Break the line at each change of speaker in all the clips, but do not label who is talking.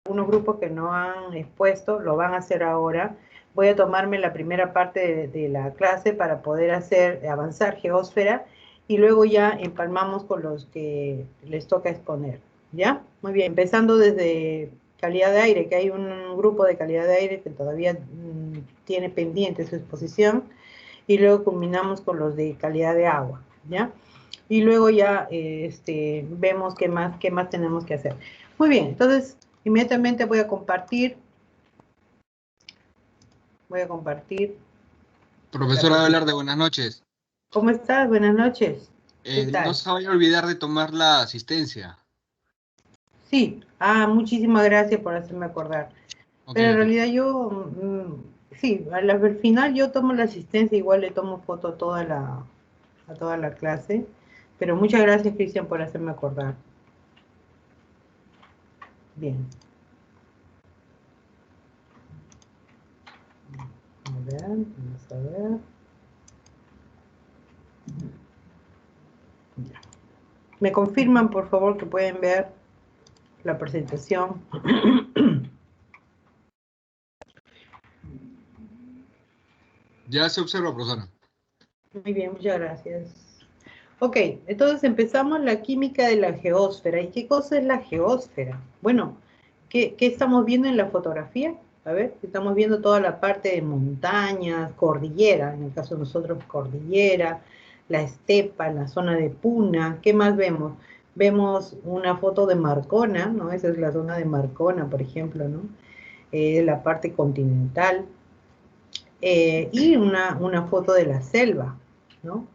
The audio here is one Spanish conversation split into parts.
algunos grupos que no han expuesto, lo van a hacer ahora. Voy a tomarme la primera parte de la clase para poder avanzar geósfera y luego ya empalmamos con los que les toca exponer. ¿Ya? Muy bien, empezando desde calidad de aire, que hay un grupo de calidad de aire que todavía tiene pendiente su exposición, y luego culminamos con los de calidad de agua, ¿ya? Y luego ya vemos qué más tenemos que hacer. Muy bien, entonces inmediatamente voy a compartir.
Profesora Velarde, buenas noches.
¿Cómo estás? Buenas noches. ¿Qué
No
tal?
se vaya a olvidar de tomar la asistencia.
Sí, muchísimas gracias por hacerme acordar.
Ok,
Pero en
ok.
realidad yo, sí, al final yo tomo la asistencia, igual le tomo foto a toda la clase. Pero muchas gracias, Cristian, por hacerme acordar. Bien. Vamos a ver. Ya. ¿Me confirman, por favor, que pueden ver la presentación?
Ya se observa, profesora.
Muy bien, muchas gracias. Ok, entonces empezamos la química de la geósfera. ¿Y qué cosa es la geósfera? Bueno, ¿qué estamos viendo en la fotografía? A ver, estamos viendo toda la parte de montañas, cordillera, en el caso de nosotros cordillera, la estepa, la zona de Puna. ¿Qué más vemos? Vemos una foto de Marcona, ¿no? Esa es la zona de Marcona, por ejemplo, ¿no? La parte continental. Y una foto de la selva, ¿no?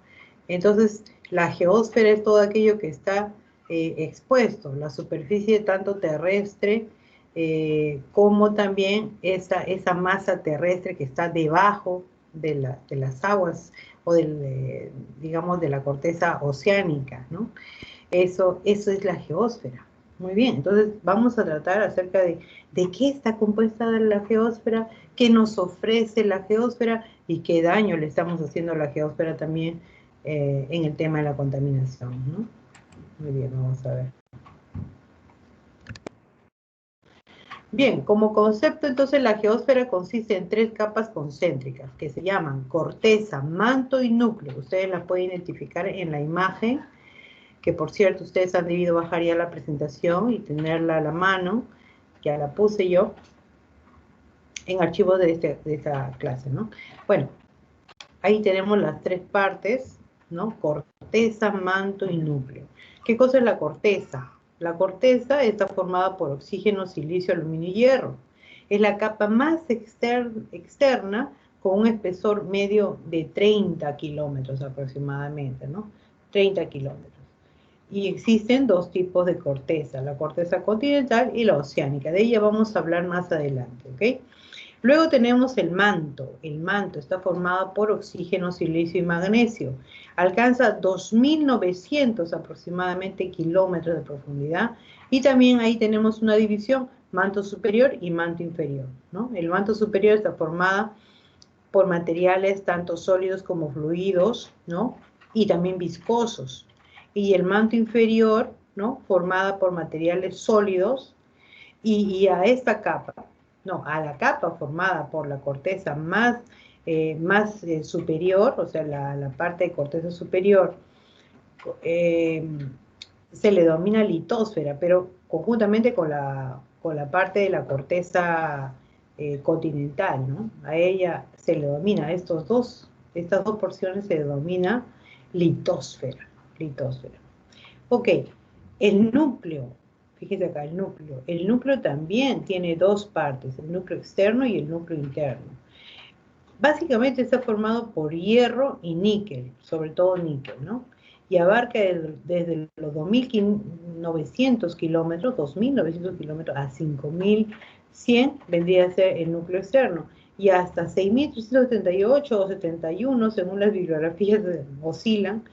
Entonces, la geósfera es todo aquello que está expuesto, la superficie tanto terrestre como también esa masa terrestre que está debajo de las aguas o digamos, de la corteza oceánica, ¿no? Eso es la geósfera. Muy bien, entonces vamos a tratar acerca de qué está compuesta la geósfera, qué nos ofrece la geósfera y qué daño le estamos haciendo a la geósfera también en el tema de la contaminación, ¿no? Muy bien, vamos a ver. Bien, como concepto, entonces la geósfera consiste en 3 capas concéntricas que se llaman corteza, manto y núcleo. Ustedes las pueden identificar en la imagen, que por cierto ustedes han debido bajar ya la presentación y tenerla a la mano, ya la puse yo en archivos de esta clase, ¿no? Bueno, ahí tenemos las 3 partes, ¿no? Corteza, manto y núcleo. ¿Qué cosa es la corteza? La corteza está formada por oxígeno, silicio, aluminio y hierro. Es la capa más externa con un espesor medio de 30 kilómetros aproximadamente, ¿no? 30 kilómetros. Y existen 2 tipos de corteza, la corteza continental y la oceánica. De ella vamos a hablar más adelante, ¿ok? Luego tenemos el manto. El manto está formado por oxígeno, silicio y magnesio. Alcanza 2.900 aproximadamente kilómetros de profundidad. Y también ahí tenemos una división, manto superior y manto inferior, ¿no? El manto superior está formado por materiales tanto sólidos como fluidos, ¿no? Y también viscosos. Y el manto inferior, ¿no? Formada por materiales sólidos, y a esta capa, no, a la capa formada por la corteza más superior, o sea, la parte de corteza superior, eh, se le denomina litosfera, pero conjuntamente con la parte de la corteza continental, ¿no? A ella se le denomina, estas dos porciones se denomina litosfera, litosfera. Ok, el núcleo, fíjese acá, el núcleo. El núcleo también tiene 2 partes, el núcleo externo y el núcleo interno. Básicamente está formado por hierro y níquel, sobre todo níquel, ¿no? Y abarca desde los 2.900 kilómetros, 2.900 kilómetros a 5.100 vendría a ser el núcleo externo, y hasta 6.378 o 71, según las bibliografías oscilan,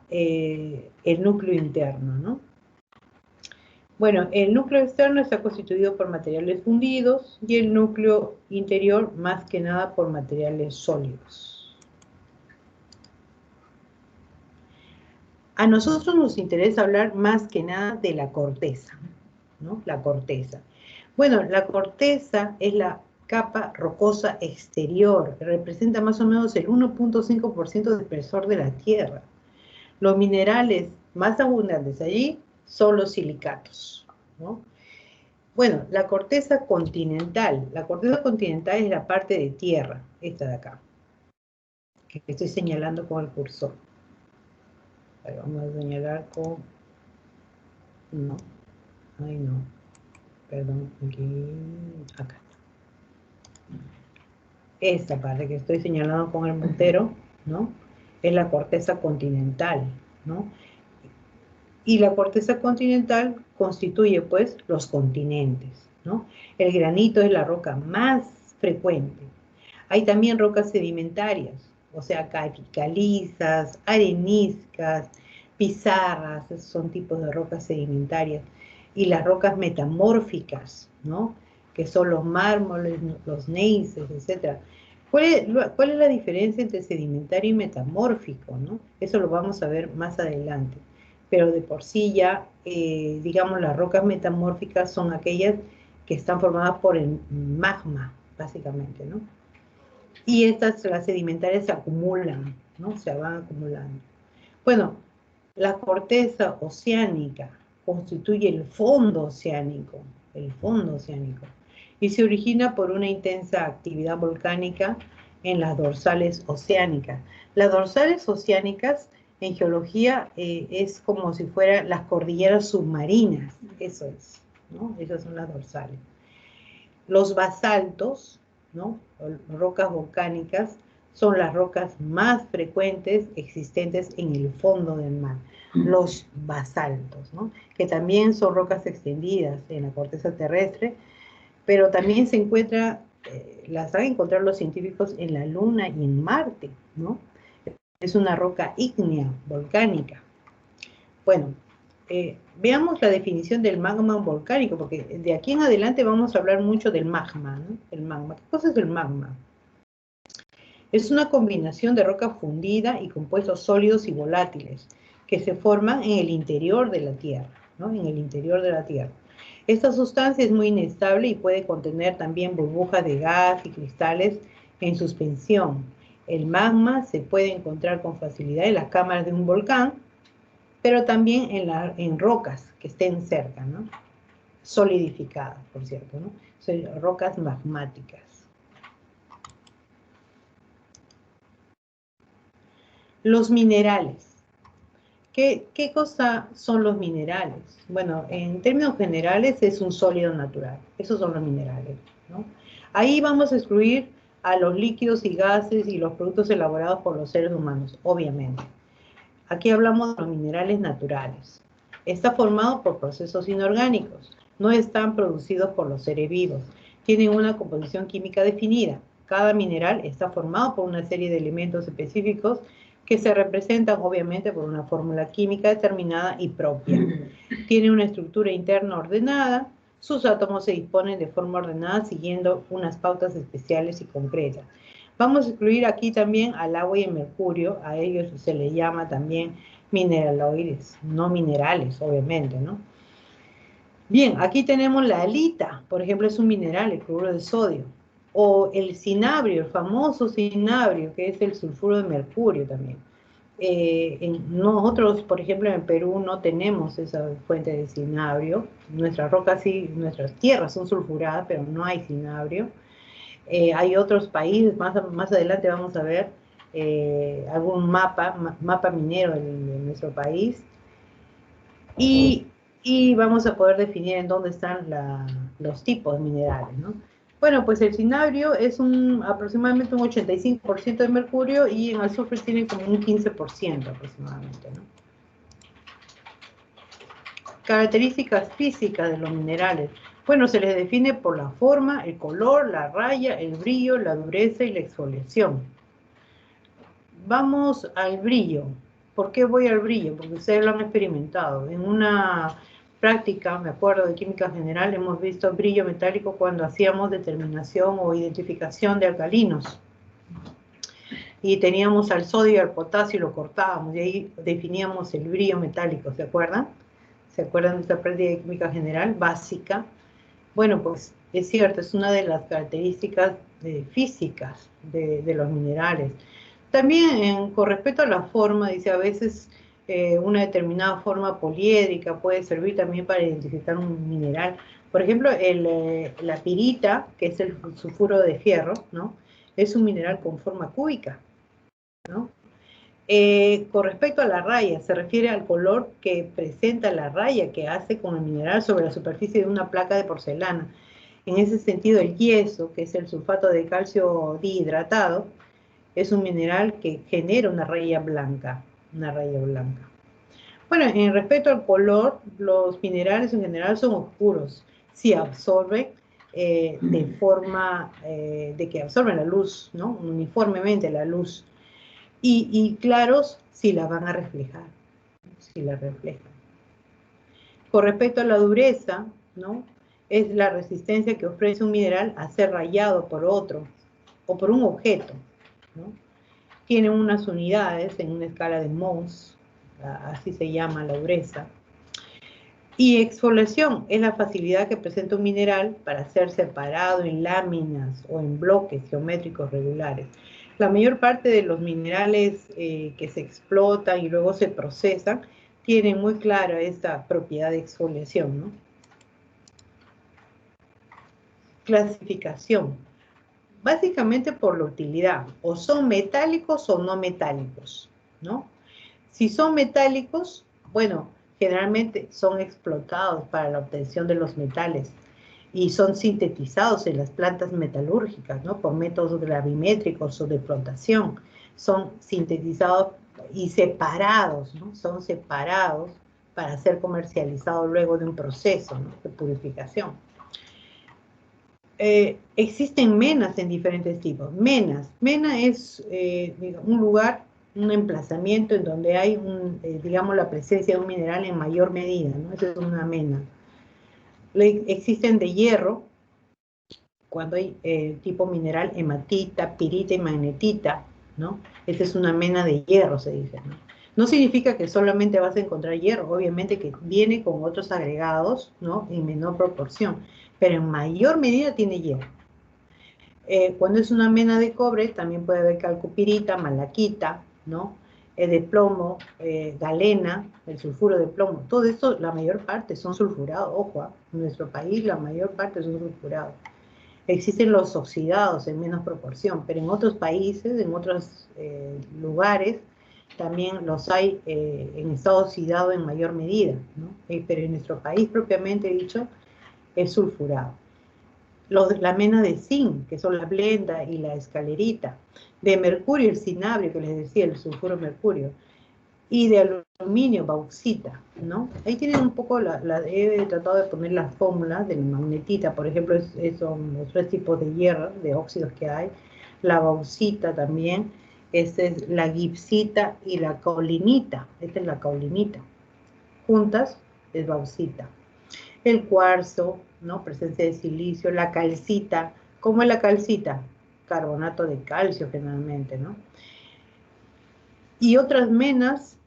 el núcleo interno, ¿no? Bueno, el núcleo externo está constituido por materiales fundidos y el núcleo interior más que nada por materiales sólidos. A nosotros nos interesa hablar más que nada de la corteza, ¿no? La corteza. Bueno, la corteza es la capa rocosa exterior, que representa más o menos el 1.5% del espesor de la Tierra. Los minerales más abundantes allí son los silicatos, ¿no? Bueno, la corteza continental. La corteza continental es la parte de tierra, esta de acá, que estoy señalando con el cursor. Ahí vamos a señalar con... No, ay no, perdón, aquí, acá. Esta parte que estoy señalando con el puntero, ¿no? Es la corteza continental, ¿no? Y la corteza continental constituye, pues, los continentes, ¿no? El granito es la roca más frecuente. Hay también rocas sedimentarias, o sea, calizas, areniscas, pizarras, esos son tipos de rocas sedimentarias. Y las rocas metamórficas, ¿no? Que son los mármoles, los gneisses, etc. ¿Cuál es la diferencia entre sedimentario y metamórfico, ¿no? Eso lo vamos a ver más adelante. Pero de por sí ya, digamos, las rocas metamórficas son aquellas que están formadas por el magma, básicamente, ¿no? Y estas, las sedimentarias, se acumulan, ¿no? Se van acumulando. Bueno, la corteza oceánica constituye el fondo oceánico, y se origina por una intensa actividad volcánica en las dorsales oceánicas. Las dorsales oceánicas en geología es como si fueran las cordilleras submarinas, eso es, ¿no? Esas son las dorsales. Los basaltos, ¿no? Rocas volcánicas, son las rocas más frecuentes existentes en el fondo del mar. Los basaltos, ¿no? Que también son rocas extendidas en la corteza terrestre, pero también se encuentra, las van a encontrar los científicos en la Luna y en Marte, ¿no? Es una roca ígnea, volcánica. Bueno, veamos la definición del magma volcánico, porque de aquí en adelante vamos a hablar mucho del magma, ¿no? El magma. ¿Qué cosa es el magma? Es una combinación de roca fundida y compuestos sólidos y volátiles que se forman en el interior de la Tierra, ¿no? En el interior de la Tierra. Esta sustancia es muy inestable y puede contener también burbujas de gas y cristales en suspensión. El magma se puede encontrar con facilidad en las cámaras de un volcán, pero también en rocas que estén cerca, ¿no? Solidificadas, por cierto, ¿no? Son rocas magmáticas. Los minerales. ¿Qué cosa son los minerales? Bueno, en términos generales es un sólido natural. Esos son los minerales, ¿no? Ahí vamos a excluir a los líquidos y gases y los productos elaborados por los seres humanos, obviamente. Aquí hablamos de los minerales naturales. Está formado por procesos inorgánicos. No están producidos por los seres vivos. Tienen una composición química definida. Cada mineral está formado por una serie de elementos específicos que se representan obviamente por una fórmula química determinada y propia. Tiene una estructura interna ordenada. Sus átomos se disponen de forma ordenada siguiendo unas pautas especiales y concretas. Vamos a incluir aquí también al agua y el mercurio, a ellos se les llama también mineraloides, no minerales, obviamente, ¿no? Bien, aquí tenemos la halita, por ejemplo, es un mineral, el cloruro de sodio, o el cinabrio, el famoso cinabrio, que es el sulfuro de mercurio también. Nosotros, por ejemplo, en Perú no tenemos esa fuente de cinabrio, nuestras rocas sí, nuestras tierras son sulfuradas, pero no hay cinabrio. Hay otros países, más adelante vamos a ver algún mapa minero de nuestro país, y vamos a poder definir en dónde están los tipos minerales, ¿no? Bueno, pues el cinabrio es aproximadamente un 85% de mercurio y en azufre tiene como un 15% aproximadamente, ¿no? Características físicas de los minerales. Bueno, se les define por la forma, el color, la raya, el brillo, la dureza y la exfoliación. Vamos al brillo. ¿Por qué voy al brillo? Porque ustedes lo han experimentado. En una práctica, me acuerdo de química general, hemos visto brillo metálico cuando hacíamos determinación o identificación de alcalinos. Y teníamos al sodio y al potasio y lo cortábamos, y ahí definíamos el brillo metálico, ¿se acuerdan? ¿Se acuerdan de esta práctica de química general básica? Bueno, pues es cierto, es una de las características físicas de los minerales. También con respecto a la forma, dice, a veces una determinada forma poliédrica puede servir también para identificar un mineral. Por ejemplo, la pirita, que es el sulfuro de fierro, ¿no? Es un mineral con forma cúbica, ¿no? Con respecto a la raya, se refiere al color que presenta la raya que hace con el mineral sobre la superficie de una placa de porcelana. En ese sentido, el yeso, que es el sulfato de calcio dihidratado, es un mineral que genera una raya blanca, Bueno, en respecto al color, los minerales en general son oscuros, si absorben de forma de que absorben la luz, ¿no? Uniformemente la luz. Y claros si la van a reflejar, si la reflejan. Con respecto a la dureza, ¿no? Es la resistencia que ofrece un mineral a ser rayado por otro o por un objeto, ¿no? Tiene unas unidades en una escala de Mohs, así se llama la dureza. Y exfoliación es la facilidad que presenta un mineral para ser separado en láminas o en bloques geométricos regulares. La mayor parte de los minerales que se explotan y luego se procesan tienen muy clara esta propiedad de exfoliación, ¿no? Clasificación. Básicamente por la utilidad. O son metálicos o no metálicos, ¿no? Si son metálicos, bueno, generalmente son explotados para la obtención de los metales y son sintetizados en las plantas metalúrgicas, ¿no? Por métodos gravimétricos o de flotación. Son sintetizados y separados, ¿no? Son separados para ser comercializados luego de un proceso, ¿no? De purificación. Existen menas en diferentes tipos. Mena es un lugar, un emplazamiento en donde hay, digamos, la presencia de un mineral en mayor medida, ¿no? Esa es una mena. Existen de hierro, cuando hay tipo mineral hematita, pirita y magnetita, ¿no? Esa es una mena de hierro, se dice, ¿no? No significa que solamente vas a encontrar hierro, obviamente que viene con otros agregados, ¿no? En menor proporción, pero en mayor medida tiene hierro. Cuando es una mena de cobre, también puede haber calcopirita, malaquita, ¿no? De plomo, galena, el sulfuro de plomo. Todo esto, la mayor parte son sulfurados. Ojo, en nuestro país la mayor parte son sulfurados. Existen los oxidados en menos proporción, pero en otros países, en otros lugares, también los hay en estado oxidado en mayor medida, ¿no? Pero en nuestro país, propiamente dicho, es sulfurado. La mena de zinc, que son la blenda y la escalerita, de mercurio, el cinabrio, que les decía, el sulfuro mercurio, y de aluminio, bauxita, ¿no? Ahí tienen un poco, he tratado de poner las fórmulas de la magnetita, por ejemplo, son los tres tipos de hierro, de óxidos que hay, la bauxita también, esta es la gipsita y la caulinita, esta es la caulinita, juntas es bauxita. El cuarzo, ¿no? Presencia de silicio, la calcita. ¿Cómo es la calcita? Carbonato de calcio generalmente, ¿no? Y otras menas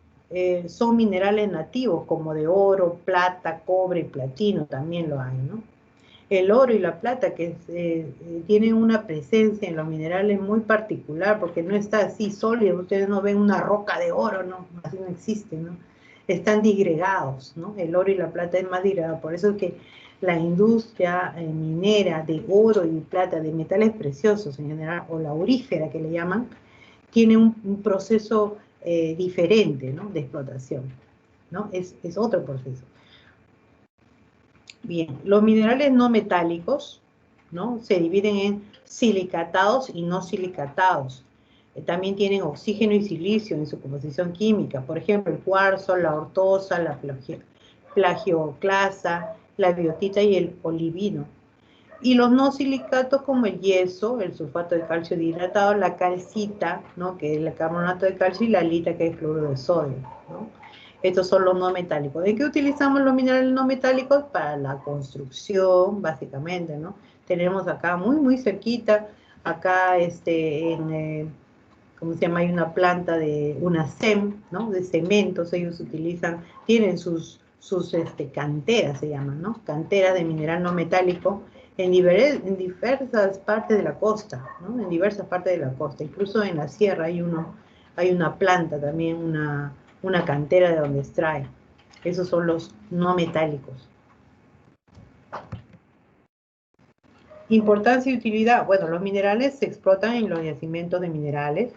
son minerales nativos, como de oro, plata, cobre y platino, también lo hay, ¿no? El oro y la plata, que tienen una presencia en los minerales muy particular, porque no está así sólido, ustedes no ven una roca de oro, ¿no? Así no existe, ¿no? Están disgregados, ¿no? El oro y la plata es más disgregado, por eso es que la industria minera de oro y plata, de metales preciosos en general, o la aurífera que le llaman, tiene un proceso diferente, ¿no? De explotación, ¿no? Es otro proceso. Bien, los minerales no metálicos, ¿no? Se dividen en silicatados y no silicatados. También tienen oxígeno y silicio en su composición química. Por ejemplo, el cuarzo, la ortosa, la plagioclasa, la biotita y el olivino. Y los no silicatos como el yeso, el sulfato de calcio dihidratado, la calcita, ¿no? Que es el carbonato de calcio, y la alita, que es cloruro de sodio, ¿no? Estos son los no metálicos. ¿De qué utilizamos los minerales no metálicos? Para la construcción, básicamente, ¿no? Tenemos acá muy cerquita, acá ¿cómo se llama? Hay una planta de una SEM, ¿no? De cementos, ellos utilizan, tienen sus canteras, se llaman, ¿no? Canteras de mineral no metálico en diversas partes de la costa, ¿no? En diversas partes de la costa. Incluso en la sierra hay una planta también, una cantera de donde extrae. Esos son los no metálicos. Importancia y utilidad. Bueno, los minerales se explotan en los yacimientos de minerales.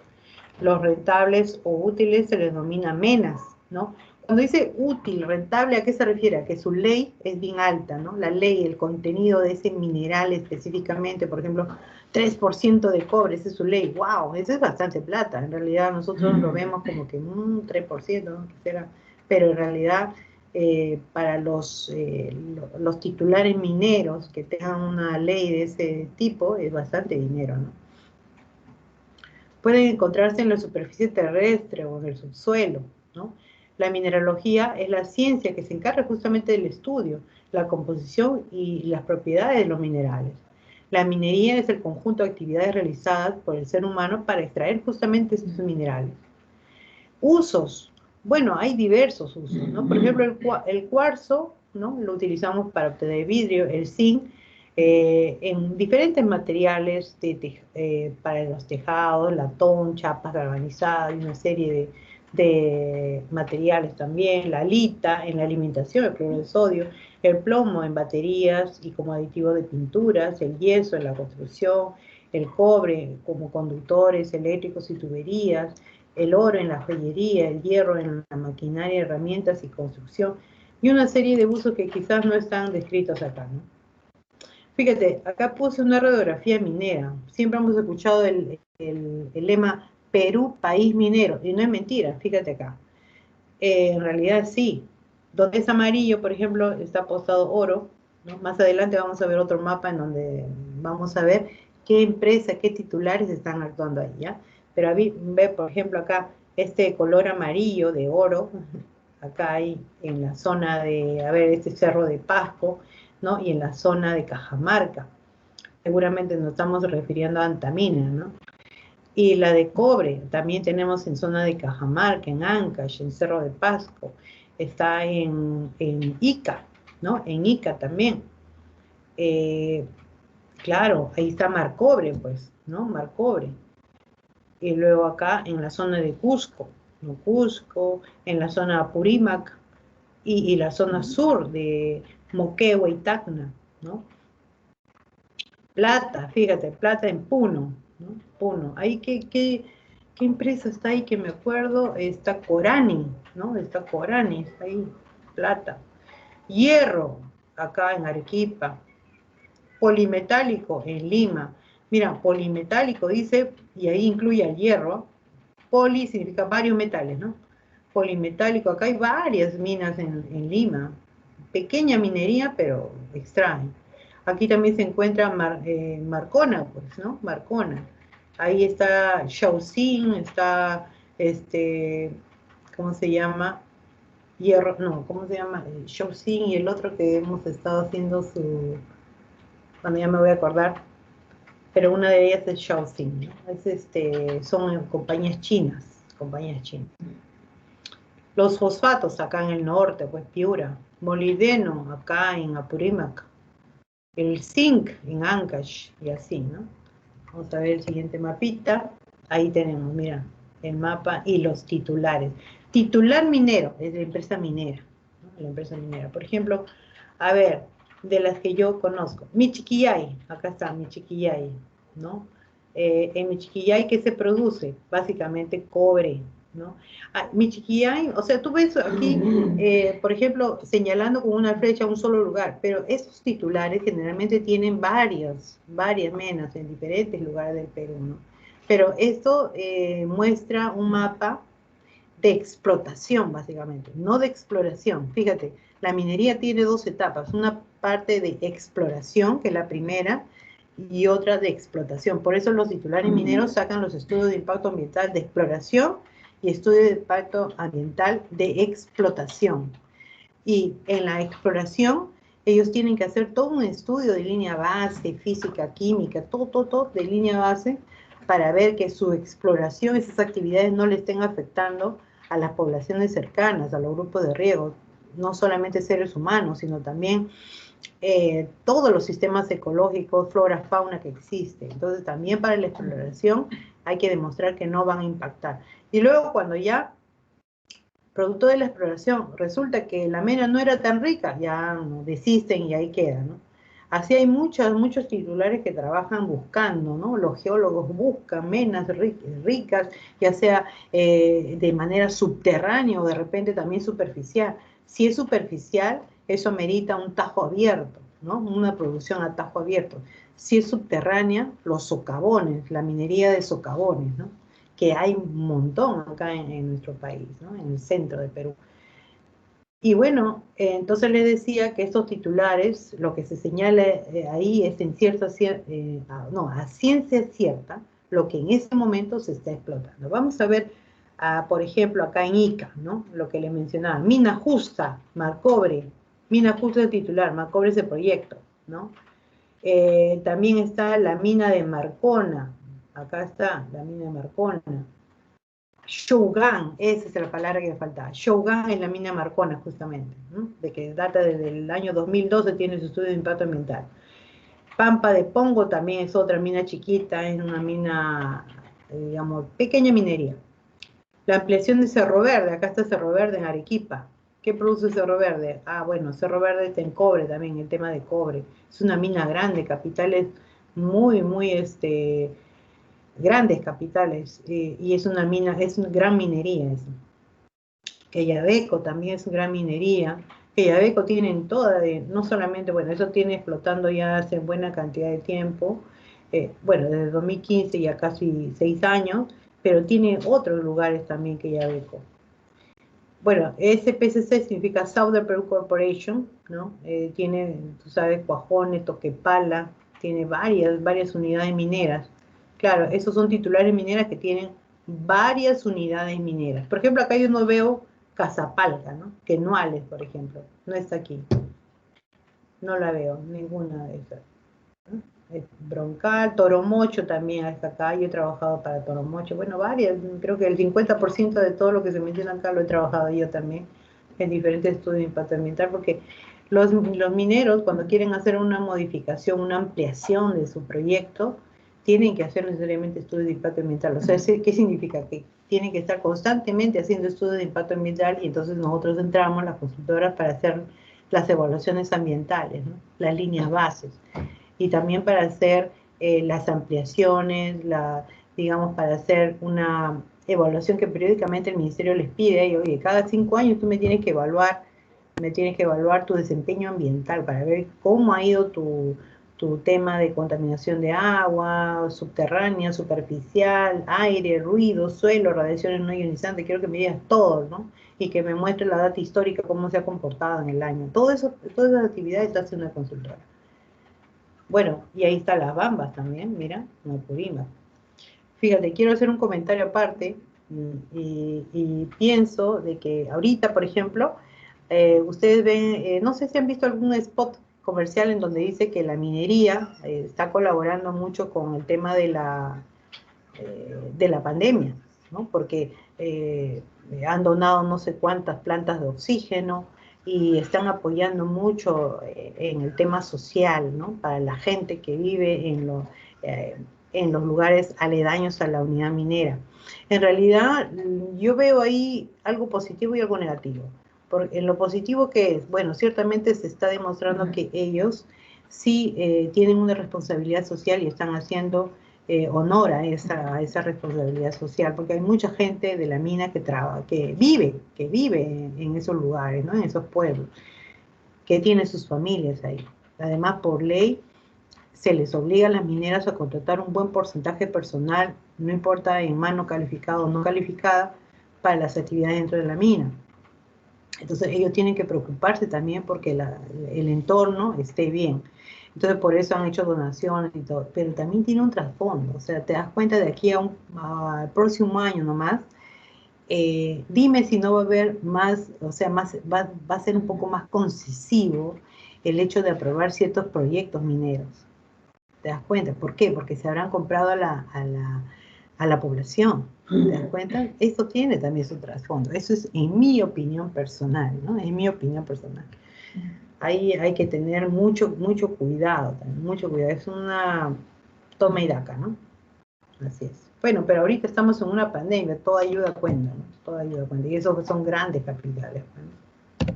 Los rentables o útiles se les denomina menas, ¿no? Cuando dice útil, rentable, ¿a qué se refiere? A que su ley es bien alta, ¿no? La ley, el contenido de ese mineral específicamente, por ejemplo, 3% de cobre, esa es su ley. ¡Wow! Eso es bastante plata. En realidad nosotros lo vemos como que 3%, ¿no? Quisiera, pero en realidad para los titulares mineros que tengan una ley de ese tipo es bastante dinero, ¿no? Pueden encontrarse en la superficie terrestre o en el subsuelo, ¿no? La mineralogía es la ciencia que se encarga justamente del estudio, la composición y las propiedades de los minerales. La minería es el conjunto de actividades realizadas por el ser humano para extraer justamente estos minerales. Usos. Bueno, hay diversos usos, ¿no? Por ejemplo, el cuarzo, ¿no? Lo utilizamos para obtener vidrio, el zinc, en diferentes materiales para los tejados, latón, chapas galvanizadas, y una serie de materiales también, la alita en la alimentación, el cloruro de sodio, el plomo en baterías y como aditivo de pinturas, el yeso en la construcción, el cobre como conductores eléctricos y tuberías, el oro en la joyería, el hierro en la maquinaria, herramientas y construcción, y una serie de usos que quizás no están descritos acá, ¿no? Fíjate, acá puse una radiografía minera. Siempre hemos escuchado el lema Perú, país minero, y no es mentira, fíjate acá. En realidad sí. Donde es amarillo, por ejemplo, está apostado oro, ¿no? Más adelante vamos a ver otro mapa en donde vamos a ver qué empresa, qué titulares están actuando ahí, ¿ya? Pero ve, por ejemplo, acá este color amarillo de oro, acá hay en la zona de, a ver, este cerro de Pasco, ¿no? Y en la zona de Cajamarca. Seguramente nos estamos refiriendo a Antamina, ¿no? Y la de cobre, también tenemos en zona de Cajamarca, en Ancash, en Cerro de Pasco, está en Ica, ¿no? En Ica también. Claro, ahí está Marcobre, pues, ¿no? Marcobre. Y luego acá en la zona de Cusco, ¿no? Cusco, en la zona de Apurímac, y la zona sur de Moquegua y Tacna, ¿no? Plata, fíjate, plata en Puno, ¿no? Puno. Ahí, ¿qué empresa está ahí que me acuerdo? Está Corani, ¿no? Está Corani, está ahí, plata. Hierro, acá en Arequipa. Polimetálico, en Lima. Mira, polimetálico dice, y ahí incluye el hierro. Poli significa varios metales, ¿no? Polimetálico, acá hay varias minas en Lima. Pequeña minería, pero extraen. Aquí también se encuentra Marcona, pues, ¿no? Marcona. Ahí está Shaoxing, está, ¿cómo se llama? Hierro, no, ¿cómo se llama? Shaoxing y el otro que hemos estado haciendo cuando ya me voy a acordar, pero una de ellas es Shaoxing, ¿no? Son compañías chinas, compañías chinas. Los fosfatos acá en el norte, pues Piura. Molibdeno acá en Apurímac. El zinc en Ancash y así, ¿no? Vamos a ver el siguiente mapita. Ahí tenemos, mira, el mapa y los titulares. Titular minero es la empresa minera, ¿no? La empresa minera. Por ejemplo, a ver, de las que yo conozco. Michiquillay, acá está Michiquillay, ¿no? En Michiquillay, ¿qué se produce? Básicamente cobre, ¿no? Michiquillay, o sea, tú ves aquí, por ejemplo, señalando con una flecha un solo lugar, pero estos titulares generalmente tienen varias menas en diferentes lugares del Perú, ¿no? Pero esto muestra un mapa de explotación, básicamente, no de exploración. Fíjate, la minería tiene dos etapas, una parte de exploración, que es la primera, y otra de explotación. Por eso los titulares mineros sacan los estudios de impacto ambiental de exploración y estudios de impacto ambiental de explotación. Y en la exploración, ellos tienen que hacer todo un estudio de línea base, física, química, todo de línea base, para ver que su exploración, esas actividades no le estén afectando a las poblaciones cercanas, a los grupos de riesgo. no solamente seres humanos, sino también todos los sistemas ecológicos, flora, fauna que existen. Entonces también para la exploración hay que demostrar que no van a impactar. Y luego cuando ya, producto de la exploración, resulta que la mena no era tan rica, ya no, desisten y ahí queda, ¿no? Así hay muchos titulares que trabajan buscando, ¿no? Los geólogos buscan menas ricas, ya sea de manera subterránea o de repente también superficial. Si es superficial, eso merita un tajo abierto, ¿no? Una producción a tajo abierto. Si es subterránea, los socavones, la minería de socavones, ¿no? Que hay un montón acá en nuestro país, ¿no? En el centro de Perú. Y bueno, entonces les decía que estos titulares, lo que se señala ahí es en cierta, no, a ciencia cierta, lo que en este momento se está explotando. Vamos a ver, por ejemplo, acá en Ica, ¿no? Lo que le mencionaba, Mina Justa, Marcobre, Mina Justa es titular, Marcobre es el proyecto, ¿no? También está la mina de Marcona, acá está la mina de Marcona. Shougan, esa es la palabra que me faltaba. Shougan es la mina Marcona, justamente, ¿no? De que data desde el año 2012, tiene su estudio de impacto ambiental. Pampa de Pongo también es otra mina chiquita, es una mina, digamos, pequeña minería. La ampliación de Cerro Verde, acá está Cerro Verde en Arequipa. ¿Qué produce Cerro Verde? Ah, bueno, Cerro Verde está en cobre también, el tema de cobre. Es una mina grande, capitales muy, grandes capitales, y es una mina, es una gran minería eso. Quellaveco también es gran minería. Quellaveco tienen toda, no solamente, bueno, eso tiene explotando ya hace buena cantidad de tiempo, bueno, desde 2015 ya casi 6 años, pero tiene otros lugares también Quellaveco. Bueno, SPCC significa Southern Peru Corporation, ¿no? Tiene, tú sabes, Cuajones, Toquepala, tiene varias unidades mineras. Claro, esos son titulares mineras que tienen varias unidades mineras. Por ejemplo, acá yo no veo Cazapalca, ¿no? Quenuales, por ejemplo, no está aquí. No la veo, ninguna de esas. ¿No? Broncal, Toromocho también hasta acá, yo he trabajado para Toromocho, bueno, varias, creo que el 50% de todo lo que se menciona acá lo he trabajado yo también en diferentes estudios de impacto ambiental, porque los mineros cuando quieren hacer una modificación, una ampliación de su proyecto, tienen que hacer necesariamente estudios de impacto ambiental. O sea, ¿qué significa? Que tienen que estar constantemente haciendo estudios de impacto ambiental y entonces nosotros entramos, las consultoras, para hacer las evaluaciones ambientales, ¿no? Las líneas bases. Y también para hacer las ampliaciones, digamos, para hacer una evaluación que periódicamente el ministerio les pide, y oye, cada 5 años tú me tienes que evaluar tu desempeño ambiental para ver cómo ha ido tu tema de contaminación de agua, subterránea, superficial, aire, ruido, suelo, radiaciones no ionizantes. Quiero que me digas todo, ¿no? Y que me muestre la data histórica, cómo se ha comportado en el año. Todas esas actividades hace una consultora. Bueno, y ahí está las bambas también, mira, Mapurímac. Fíjate, quiero hacer un comentario aparte y pienso de que ahorita, por ejemplo, ustedes ven, no sé si han visto algún spot comercial en donde dice que la minería está colaborando mucho con el tema de la pandemia, ¿no? Porque han donado no sé cuántas plantas de oxígeno y están apoyando mucho en el tema social, ¿no? Para la gente que vive en los lugares aledaños a la unidad minera. En realidad, yo veo ahí algo positivo y algo negativo. En lo positivo que es, bueno, ciertamente se está demostrando que ellos sí tienen una responsabilidad social y están haciendo honor a esa responsabilidad social, porque hay mucha gente de la mina que vive en esos lugares, ¿no? En esos pueblos, que tiene sus familias ahí. Además, por ley, se les obliga a las mineras a contratar un buen porcentaje personal, no importa en mano calificada o no calificada, para las actividades dentro de la mina. Entonces ellos tienen que preocuparse también porque el entorno esté bien. Entonces por eso han hecho donaciones y todo. Pero también tiene un trasfondo. O sea, te das cuenta de aquí al próximo año nomás. Dime si no va a haber más, o sea, va a ser un poco más concisivo el hecho de aprobar ciertos proyectos mineros. ¿Te das cuenta? ¿Por qué? Porque se habrán comprado a la población. ¿Te das cuenta? Eso tiene también su trasfondo. Eso es en mi opinión personal, ¿no? En mi opinión personal. Ahí hay que tener mucho cuidado, también, mucho cuidado. Es una toma y daca, ¿no? Así es. Bueno, pero ahorita estamos en una pandemia, toda ayuda cuenta, ¿no? Toda ayuda cuenta. Y esos son grandes capitales, ¿no?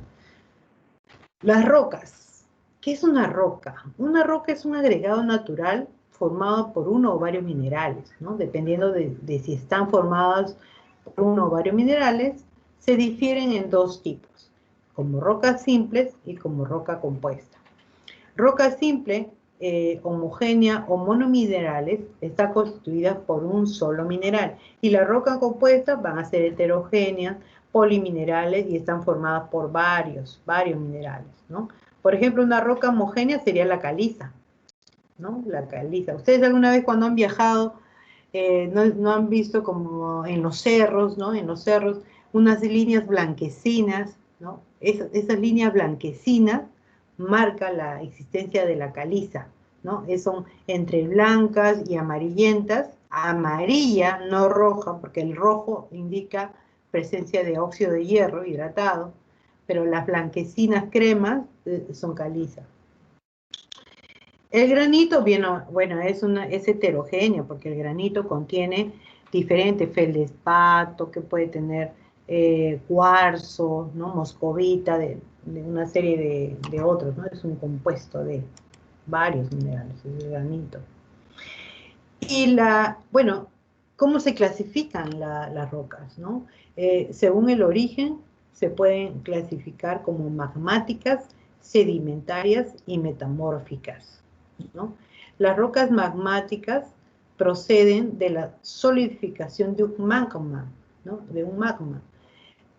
Las rocas. ¿Qué es una roca? Una roca es un agregado natural formado por uno o varios minerales, ¿no? Dependiendo de si están formadas por uno o varios minerales, se difieren en dos tipos, como rocas simples y como roca compuesta. Roca simple, homogénea o monominerales, está constituida por un solo mineral. Y las rocas compuestas van a ser heterogéneas, poliminerales y están formadas por varios minerales, ¿no? Por ejemplo, una roca homogénea sería la caliza, ¿no? La caliza. ¿Ustedes alguna vez cuando han viajado no han visto como en los cerros, ¿no? En los cerros, unas líneas blanquecinas, ¿no? Esas líneas blanquecinas marcan la existencia de la caliza, ¿no? Son entre blancas y amarillentas, amarilla, no roja, porque el rojo indica presencia de óxido de hierro hidratado, pero las blanquecinas cremas son caliza. El granito, bueno, es heterogéneo porque el granito contiene diferentes feldespato, que puede tener cuarzo, ¿no? Moscovita, de una serie de otros, ¿no? Es un compuesto de varios minerales, el granito. Y bueno, ¿cómo se clasifican las rocas, ¿no? Según el origen, se pueden clasificar como magmáticas, sedimentarias y metamórficas, ¿no? Las rocas magmáticas proceden de la solidificación de un magma, ¿no? De un magma.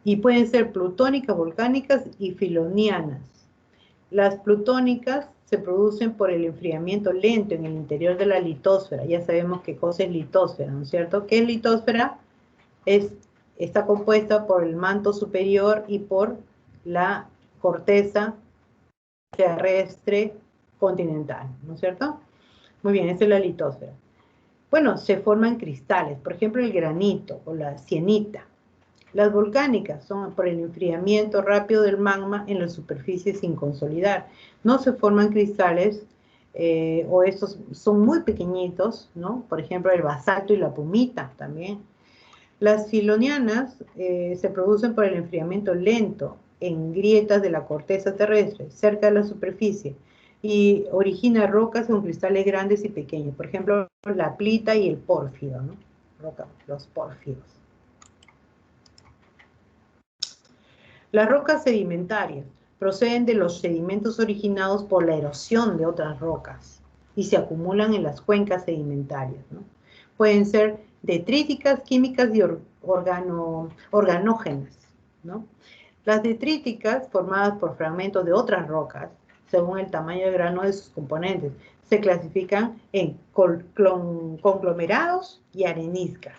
Y pueden ser plutónicas, volcánicas y filonianas. Las plutónicas se producen por el enfriamiento lento en el interior de la litosfera. Ya sabemos qué cosa es litosfera, ¿no es cierto? ¿Qué es litosfera? Está compuesta por el manto superior y por la corteza terrestre continental, ¿no es cierto? Muy bien, esa es la litosfera. Bueno, se forman cristales, por ejemplo, el granito o la sienita. Las volcánicas son por el enfriamiento rápido del magma en la superficie sin consolidar. No se forman cristales o estos son muy pequeñitos, ¿no? Por ejemplo, el basalto y la pumita también. Las filonianas se producen por el enfriamiento lento en grietas de la corteza terrestre, cerca de la superficie, y origina rocas con cristales grandes y pequeños. Por ejemplo, la plita y el pórfido, ¿no? Los pórfidos. Las rocas sedimentarias proceden de los sedimentos originados por la erosión de otras rocas y se acumulan en las cuencas sedimentarias, ¿no? Pueden ser detríticas, químicas y organógenas, ¿no? Las detríticas, formadas por fragmentos de otras rocas, según el tamaño del grano de sus componentes, se clasifican en conglomerados y areniscas.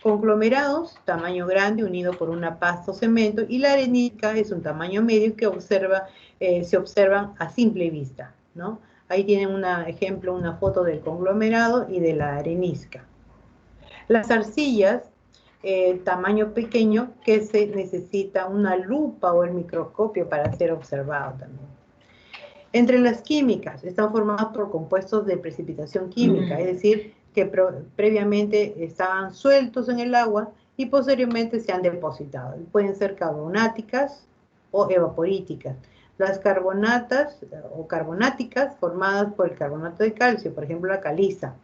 Conglomerados, tamaño grande unido por una pasta o cemento, y la arenisca es un tamaño medio que se observan a simple vista, ¿no? Ahí tienen un ejemplo, una foto del conglomerado y de la arenisca. Las arcillas, tamaño pequeño, que se necesita una lupa o el microscopio para ser observado también. Entre las químicas, están formadas por compuestos de precipitación química, es decir, que previamente estaban sueltos en el agua y posteriormente se han depositado. Pueden ser carbonáticas o evaporíticas. Las carbonatas o carbonáticas formadas por el carbonato de calcio, por ejemplo la caliza,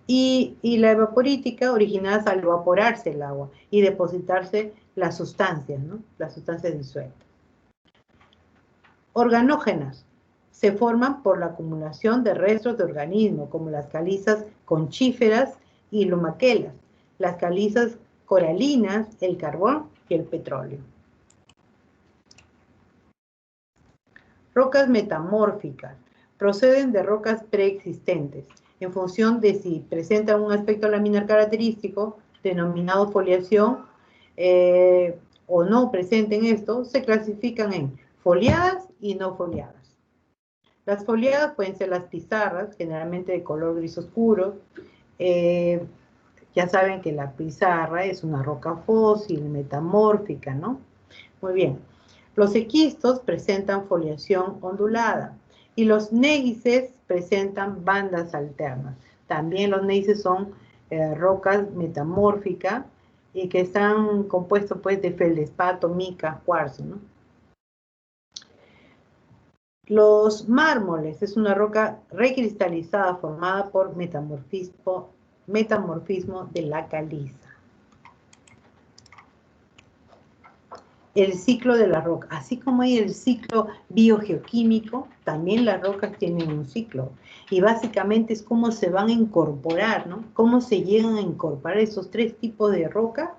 y la evaporítica originadas al evaporarse el agua y depositarse las sustancias, ¿no? Las sustancias disueltas. Organógenas se forman por la acumulación de restos de organismos, como las calizas conchíferas y lumaquelas, las calizas coralinas, el carbón y el petróleo. Rocas metamórficas proceden de rocas preexistentes, en función de si presentan un aspecto laminar característico, denominado foliación, o no presenten esto, se clasifican en foliadas y no foliadas. Las foliadas pueden ser las pizarras, generalmente de color gris oscuro, Ya saben que la pizarra es una roca fósil, metamórfica, ¿no? Muy bien. Los esquistos presentan foliación ondulada y los gneisses presentan bandas alternas. También los gneisses son rocas metamórficas y que están compuestos pues de feldespato, mica, cuarzo, ¿no? Los mármoles es una roca recristalizada formada por metamorfismo de la caliza. El ciclo de la roca, así como hay el ciclo biogeoquímico, también las rocas tienen un ciclo. Y básicamente es cómo se van a incorporar, ¿no? Cómo se llegan a incorporar esos tres tipos de roca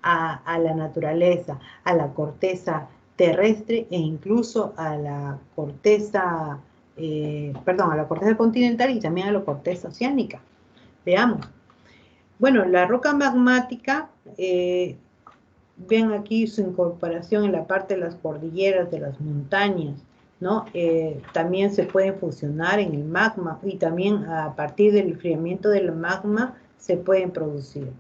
a la naturaleza, a la corteza terrestre e incluso a la corteza, a la corteza continental y también a la corteza oceánica. Veamos. Bueno, la roca magmática, ven aquí su incorporación en la parte de las cordilleras, de las montañas, ¿no? También se pueden fusionar en el magma y también a partir del enfriamiento del magma se pueden producir.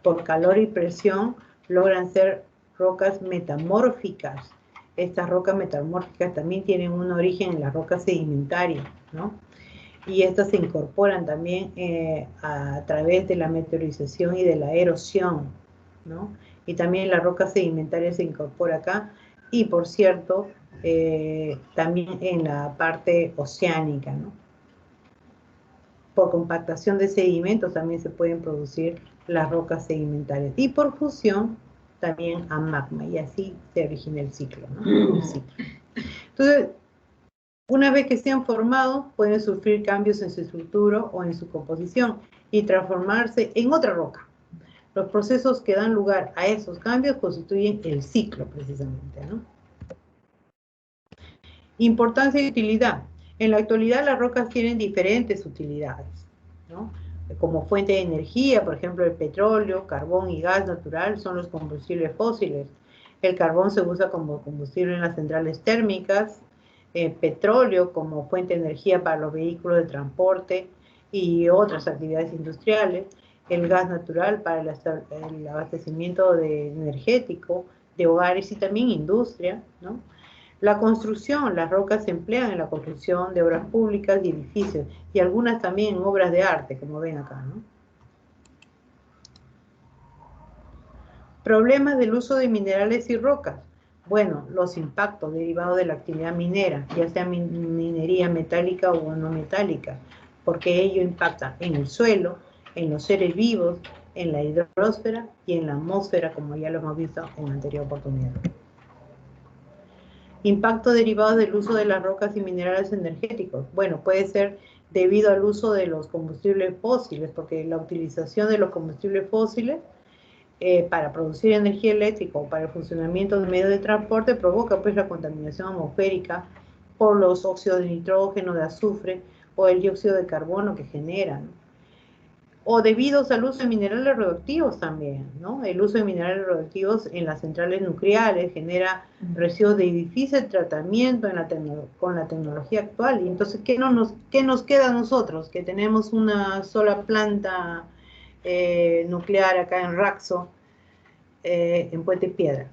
Por calor y presión logran ser rocas metamórficas. Estas rocas metamórficas también tienen un origen en las rocas sedimentarias, ¿no? Y estas se incorporan también a través de la meteorización y de la erosión, ¿no? Y también la roca sedimentaria se incorpora acá, y por cierto, también en la parte oceánica, ¿no? Por compactación de sedimentos también se pueden producir las rocas sedimentarias, y por fusión también a magma, y así se origina el ciclo, ¿no? El ciclo. Entonces, una vez que se han formado, pueden sufrir cambios en su estructura o en su composición y transformarse en otra roca. Los procesos que dan lugar a esos cambios constituyen el ciclo, precisamente, ¿no? Importancia y utilidad. En la actualidad las rocas tienen diferentes utilidades, ¿no? Como fuente de energía, por ejemplo, el petróleo, carbón y gas natural son los combustibles fósiles. El carbón se usa como combustible en las centrales térmicas, petróleo como fuente de energía para los vehículos de transporte y otras actividades industriales, el gas natural para el abastecimiento energético de hogares y también industria, ¿no? La construcción, las rocas se emplean en la construcción de obras públicas y edificios, y algunas también en obras de arte, como ven acá, ¿no? Problemas del uso de minerales y rocas. Bueno, los impactos derivados de la actividad minera, ya sea minería metálica o no metálica, porque ello impacta en el suelo, en los seres vivos, en la hidrosfera y en la atmósfera, como ya lo hemos visto en anterior oportunidad. Impacto derivado del uso de las rocas y minerales energéticos. Bueno, puede ser debido al uso de los combustibles fósiles, porque la utilización de los combustibles fósiles para producir energía eléctrica o para el funcionamiento de medios de transporte provoca pues la contaminación atmosférica por los óxidos de nitrógeno, de azufre o el dióxido de carbono que generan. O debido al uso de minerales radioactivos también, ¿no? El uso de minerales radioactivos en las centrales nucleares genera residuos de difícil tratamiento con la tecnología actual. Y entonces, ¿qué nos queda a nosotros? Que tenemos una sola planta nuclear acá en Raxo, en Puente Piedra.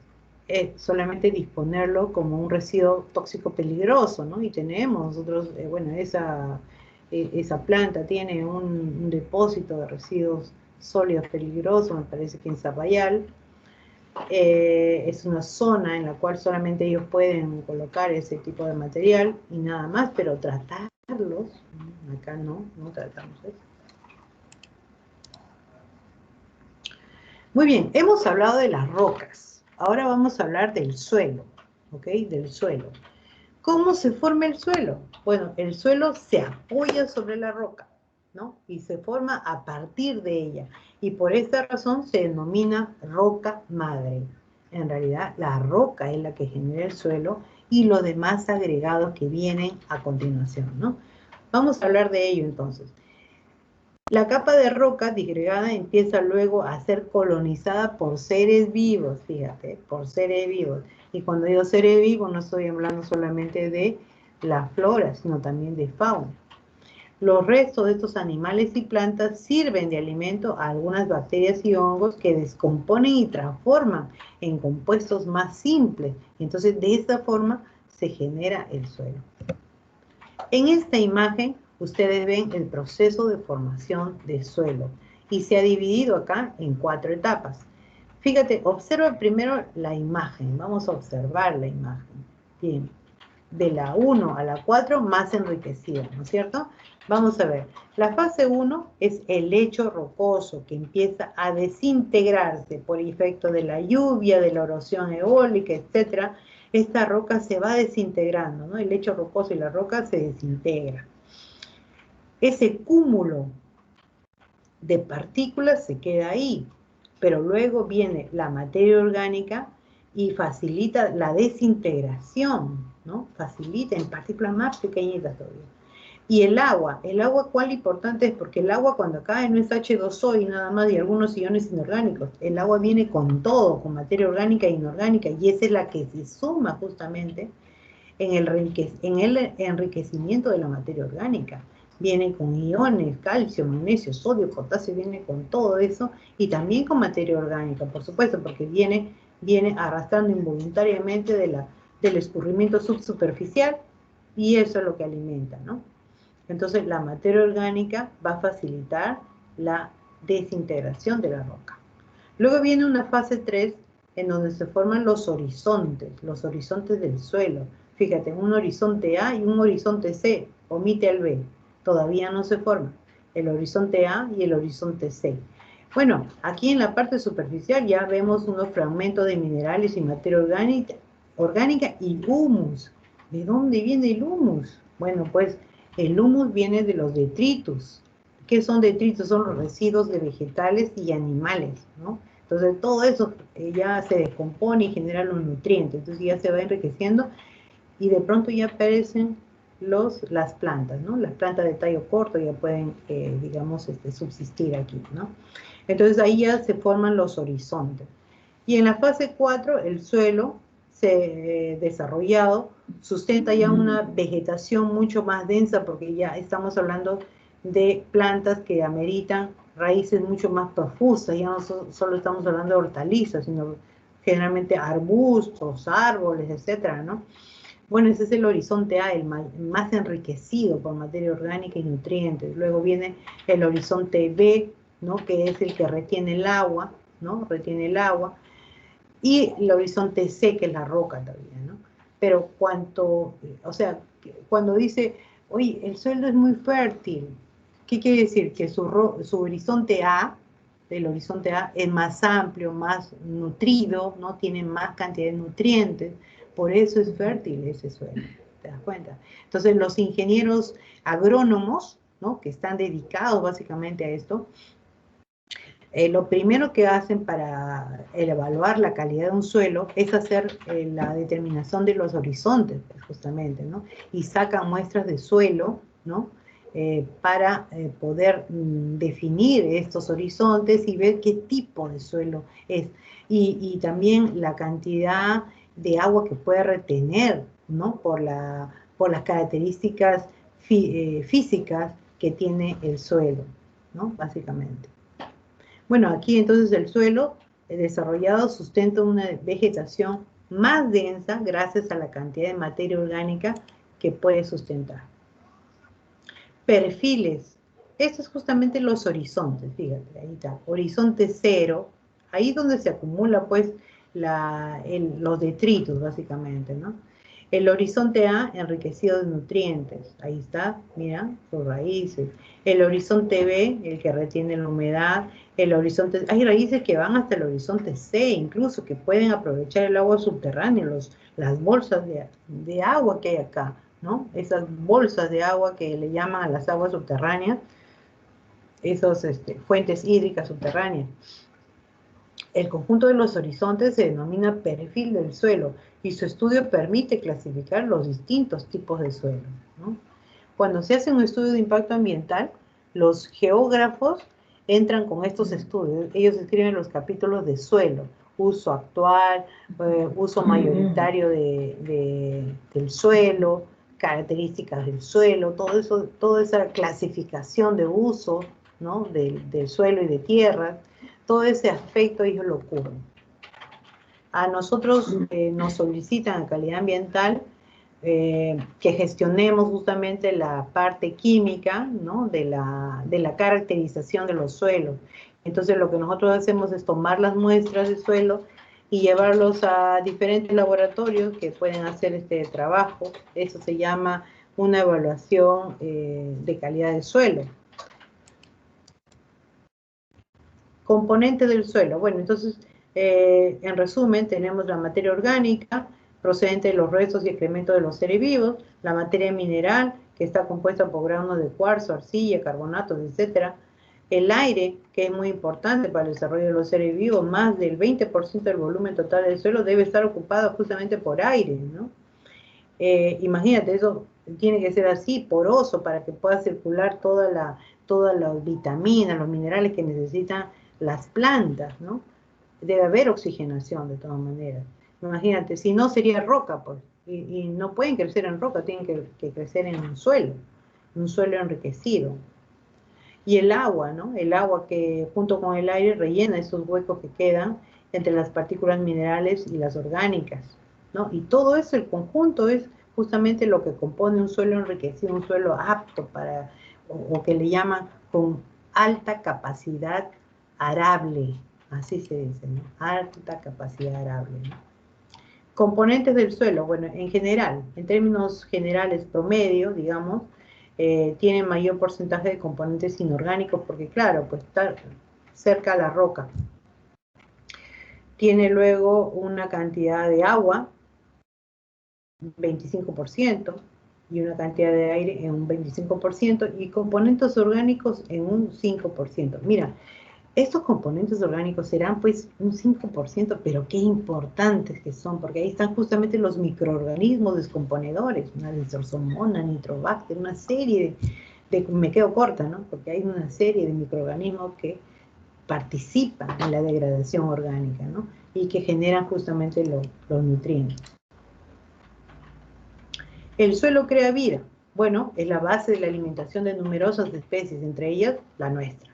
Solamente disponerlo como un residuo tóxico peligroso, ¿no? Y tenemos nosotros, bueno, esa planta tiene un depósito de residuos sólidos peligrosos, me parece que en Zapayal. Es una zona en la cual solamente ellos pueden colocar ese tipo de material y nada más, pero tratarlos, acá no tratamos eso. Muy bien, hemos hablado de las rocas. Ahora vamos a hablar del suelo, ¿ok? Del suelo. ¿Cómo se forma el suelo? Bueno, el suelo se apoya sobre la roca, ¿no? Y se forma a partir de ella. Y por esta razón se denomina roca madre. En realidad, la roca es la que genera el suelo y los demás agregados que vienen a continuación, ¿no? Vamos a hablar de ello entonces. La capa de roca disgregada empieza luego a ser colonizada por seres vivos, fíjate, por seres vivos. Y cuando digo seres vivos no estoy hablando solamente de la flora, sino también de fauna. Los restos de estos animales y plantas sirven de alimento a algunas bacterias y hongos que descomponen y transforman en compuestos más simples. Entonces, de esta forma se genera el suelo. En esta imagen, ustedes ven el proceso de formación del suelo y se ha dividido acá en 4 etapas. Fíjate, observa primero la imagen. Vamos a observar la imagen. Bien. De la 1 a la 4 más enriquecida, ¿no es cierto? Vamos a ver. La fase 1 es el lecho rocoso que empieza a desintegrarse por efecto de la lluvia, de la erosión eólica, etc. Esta roca se va desintegrando, ¿no? El lecho rocoso y la roca se desintegra. Ese cúmulo de partículas se queda ahí, pero luego viene la materia orgánica y facilita la desintegración, ¿no? Facilita en partículas más pequeñitas todavía. Y el agua, ¿cuál importante es? Porque el agua cuando cae no es H2O y nada más y algunos iones inorgánicos. El agua viene con todo, con materia orgánica e inorgánica, y esa es la que se suma justamente en el enriquecimiento de la materia orgánica. Viene con iones, calcio, magnesio, sodio, potasio, viene con todo eso, y también con materia orgánica, por supuesto, porque viene arrastrando involuntariamente del escurrimiento subsuperficial, y eso es lo que alimenta, ¿no? Entonces, la materia orgánica va a facilitar la desintegración de la roca. Luego viene una fase 3, en donde se forman los horizontes del suelo. Fíjate, un horizonte A y un horizonte C, omite el B, todavía no se forma. El horizonte A y el horizonte C. Bueno, aquí en la parte superficial ya vemos unos fragmentos de minerales y materia orgánica y humus. ¿De dónde viene el humus? Bueno, pues el humus viene de los detritus. ¿Qué son detritus? Son los residuos de vegetales y animales, ¿no? Entonces todo eso ya se descompone y genera los nutrientes, entonces ya se va enriqueciendo y de pronto ya aparecen las plantas, ¿no? Las plantas de tallo corto ya pueden, digamos, subsistir aquí, ¿no? Entonces ahí ya se forman los horizontes. Y en la fase 4, el suelo desarrollado sustenta ya una vegetación mucho más densa, porque ya estamos hablando de plantas que ameritan raíces mucho más profusas, ya no solo estamos hablando de hortalizas, sino generalmente arbustos, árboles, etcétera, ¿no? Bueno, ese es el horizonte A, el más enriquecido por materia orgánica y nutrientes. Luego viene el horizonte B, ¿no? Que es el que retiene el agua, ¿no? Retiene el agua. Y el horizonte C, que es la roca todavía, ¿no? Pero o sea, cuando dice, oye, el suelo es muy fértil, ¿qué quiere decir? Que su horizonte A, el horizonte A, es más amplio, más nutrido, ¿no? Tiene más cantidad de nutrientes, por eso es fértil ese suelo, ¿te das cuenta? Entonces los ingenieros agrónomos, ¿no? Que están dedicados básicamente a esto, lo primero que hacen para evaluar la calidad de un suelo es hacer la determinación de los horizontes, pues, justamente, ¿no? Y sacan muestras de suelo, ¿no? Para poder definir estos horizontes y ver qué tipo de suelo es. Y también la cantidad de agua que puede retener, ¿no? Por las características físicas que tiene el suelo, ¿no? Básicamente. Bueno, aquí entonces el suelo desarrollado sustenta una vegetación más densa gracias a la cantidad de materia orgánica que puede sustentar. Perfiles. Estos es justamente los horizontes, fíjate, ahí está. Horizonte 0, ahí donde se acumula pues los detritos básicamente, ¿no? El horizonte A, enriquecido de nutrientes. Ahí está, mira, sus raíces. El horizonte B, el que retiene la humedad. El horizonte, hay raíces que van hasta el horizonte C, incluso, que pueden aprovechar el agua subterránea, las bolsas de agua que hay acá, ¿no? Esas bolsas de agua que le llaman a las aguas subterráneas, esas fuentes hídricas subterráneas. El conjunto de los horizontes se denomina perfil del suelo y su estudio permite clasificar los distintos tipos de suelo, ¿no? Cuando se hace un estudio de impacto ambiental, los geógrafos entran con estos estudios. Ellos escriben los capítulos de suelo, uso actual, uso mayoritario del suelo, características del suelo, todo eso, toda esa clasificación de uso, ¿no? del suelo y de tierra, todo ese aspecto ellos lo cubren. A nosotros nos solicitan a calidad ambiental que gestionemos justamente la parte química, ¿no? de la caracterización de los suelos. Entonces lo que nosotros hacemos es tomar las muestras de suelo y llevarlos a diferentes laboratorios que pueden hacer este trabajo. Eso se llama una evaluación de calidad del suelo. Componentes del suelo. Bueno, entonces, en resumen, tenemos la materia orgánica, procedente de los restos y excrementos de los seres vivos, la materia mineral, que está compuesta por granos de cuarzo, arcilla, carbonatos, etc. El aire, que es muy importante para el desarrollo de los seres vivos, más del 20% del volumen total del suelo debe estar ocupado justamente por aire, ¿no? Imagínate, eso tiene que ser así, poroso, para que pueda circular todas las vitaminas, los minerales que necesitan las plantas, ¿no? Debe haber oxigenación de todas maneras. Imagínate, si no sería roca, pues, y no pueden crecer en roca, tienen que crecer en un suelo enriquecido. Y el agua, ¿no? El agua que junto con el aire rellena esos huecos que quedan entre las partículas minerales y las orgánicas, ¿no? Y todo eso, el conjunto, es justamente lo que compone un suelo enriquecido, un suelo apto para, o que le llaman con alta capacidad arable, así se dice, ¿no? Alta capacidad arable, ¿no? Componentes del suelo, bueno, en general, en términos generales promedio, digamos, tienen mayor porcentaje de componentes inorgánicos porque, claro, pues está cerca a la roca. Tiene luego una cantidad de agua, 25%, y una cantidad de aire en un 25%, y componentes orgánicos en un 5%. Mira, estos componentes orgánicos serán pues un 5%, pero qué importantes que son, porque ahí están justamente los microorganismos descomponedores, una Desorsomona, Nitrobacter, una serie me quedo corta, ¿no? Porque hay una serie de microorganismos que participan en la degradación orgánica, ¿no? Y que generan justamente los nutrientes. El suelo crea vida. Bueno, es la base de la alimentación de numerosas especies, entre ellas la nuestra.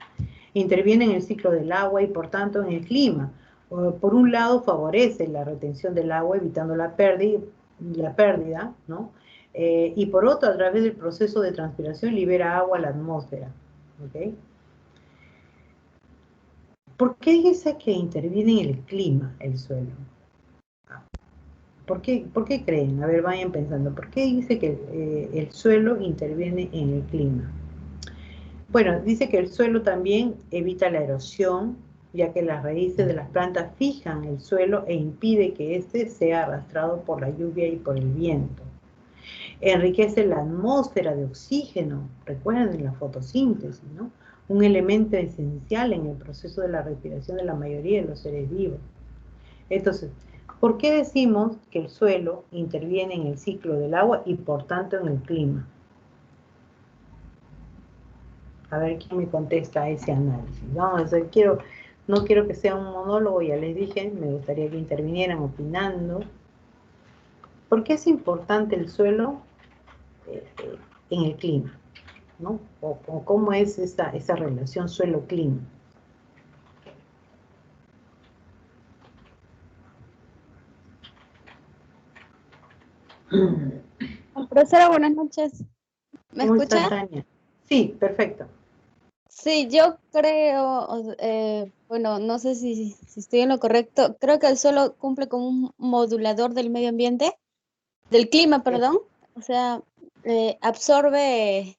Interviene en el ciclo del agua y por tanto en el clima. Por un lado favorece la retención del agua evitando la pérdida, ¿no? Y por otro, a través del proceso de transpiración libera agua a la atmósfera, ¿okay? ¿Por qué dice que interviene en el clima el suelo? ¿Por qué creen? A ver, vayan pensando. ¿Por qué dice que el suelo interviene en el clima? Bueno, dice que el suelo también evita la erosión, ya que las raíces de las plantas fijan el suelo e impide que éste sea arrastrado por la lluvia y por el viento. Enriquece la atmósfera de oxígeno, recuerden la fotosíntesis, ¿no? Un elemento esencial en el proceso de la respiración de la mayoría de los seres vivos. Entonces, ¿por qué decimos que el suelo interviene en el ciclo del agua y por tanto en el clima? A ver quién me contesta a ese análisis. Vamos a ver, no quiero que sea un monólogo, ya les dije, me gustaría que intervinieran opinando. ¿Por qué es importante el suelo en el clima? ¿No? O cómo es esa relación suelo-clima.
Profesora, buenas noches. ¿Me
¿Cómo
escucha?
estás, Tania? Sí, perfecto.
Sí, yo creo, bueno, no sé si estoy en lo correcto. Creo que el suelo cumple como un modulador del medio ambiente, del clima, perdón. O sea, absorbe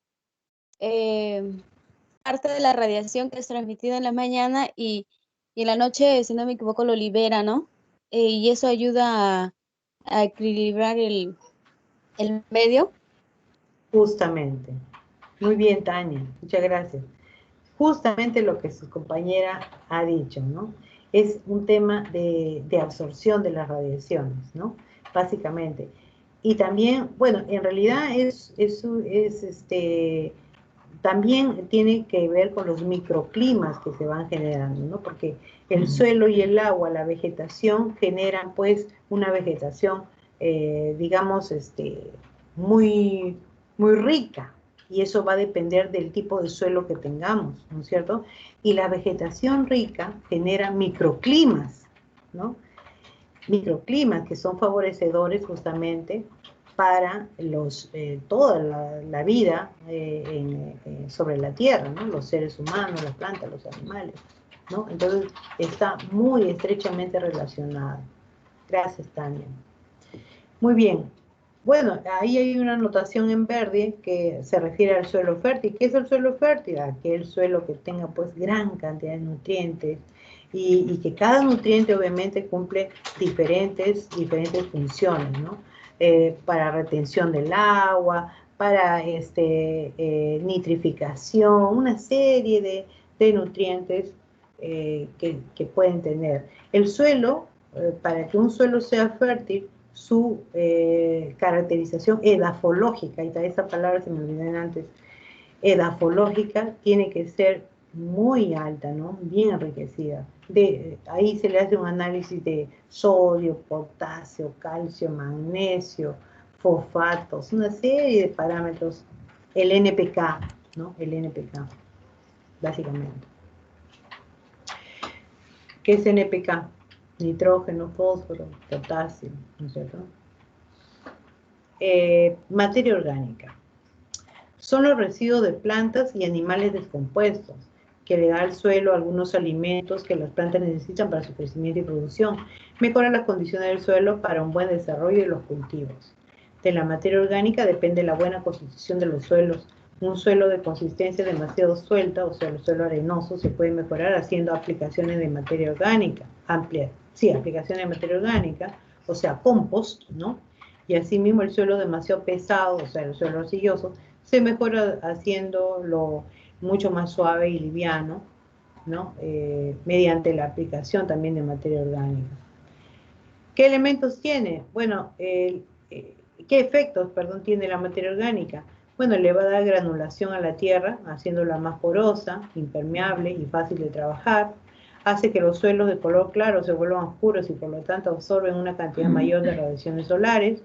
parte de la radiación que es transmitida en la mañana y en la noche, si no me equivoco, lo libera, ¿no? Y eso ayuda a equilibrar el medio.
Justamente. Muy bien, Tania. Muchas gracias. Justamente lo que su compañera ha dicho, ¿no? Es un tema de absorción de las radiaciones, ¿no? Básicamente. Y también, bueno, en realidad también tiene que ver con los microclimas que se van generando, ¿no? Porque el suelo y el agua, la vegetación, generan pues una vegetación, digamos, muy, muy rica, y eso va a depender del tipo de suelo que tengamos, ¿no es cierto? Y la vegetación rica genera microclimas, ¿no? Microclimas que son favorecedores justamente para toda la vida sobre la tierra, ¿no? Los seres humanos, las plantas, los animales, ¿no? Entonces está muy estrechamente relacionado. Gracias, Tania. Muy bien. Bueno, ahí hay una anotación en verde que se refiere al suelo fértil. ¿Qué es el suelo fértil? Aquel suelo que tenga pues gran cantidad de nutrientes y que cada nutriente obviamente cumple diferentes funciones, ¿no? Para retención del agua, para nitrificación, una serie de nutrientes que pueden tener. El suelo, para que un suelo sea fértil, su caracterización edafológica, y esa palabra se me olvidó antes, edafológica tiene que ser muy alta, ¿no? Bien enriquecida. Ahí se le hace un análisis de sodio, potasio, calcio, magnesio, fosfatos, una serie de parámetros, el NPK, ¿no? El NPK, básicamente. ¿Qué es NPK? Nitrógeno, fósforo, potasio, ¿no es cierto? Materia orgánica. Son los residuos de plantas y animales descompuestos que le da al suelo algunos alimentos que las plantas necesitan para su crecimiento y producción. Mejora las condiciones del suelo para un buen desarrollo de los cultivos. De la materia orgánica depende la buena constitución de los suelos. Un suelo de consistencia demasiado suelta, o sea, el suelo arenoso, se puede mejorar haciendo aplicaciones de materia orgánica, aplicaciones de materia orgánica, o sea, compost, ¿no? Y asimismo el suelo demasiado pesado, o sea, el suelo arcilloso, se mejora haciéndolo mucho más suave y liviano, ¿no? Mediante la aplicación también de materia orgánica. ¿Qué elementos tiene? Bueno, ¿qué efectos, tiene la materia orgánica? Bueno, le va a dar granulación a la tierra, haciéndola más porosa, impermeable y fácil de trabajar. Hace que los suelos de color claro se vuelvan oscuros y por lo tanto absorben una cantidad mayor de radiaciones solares.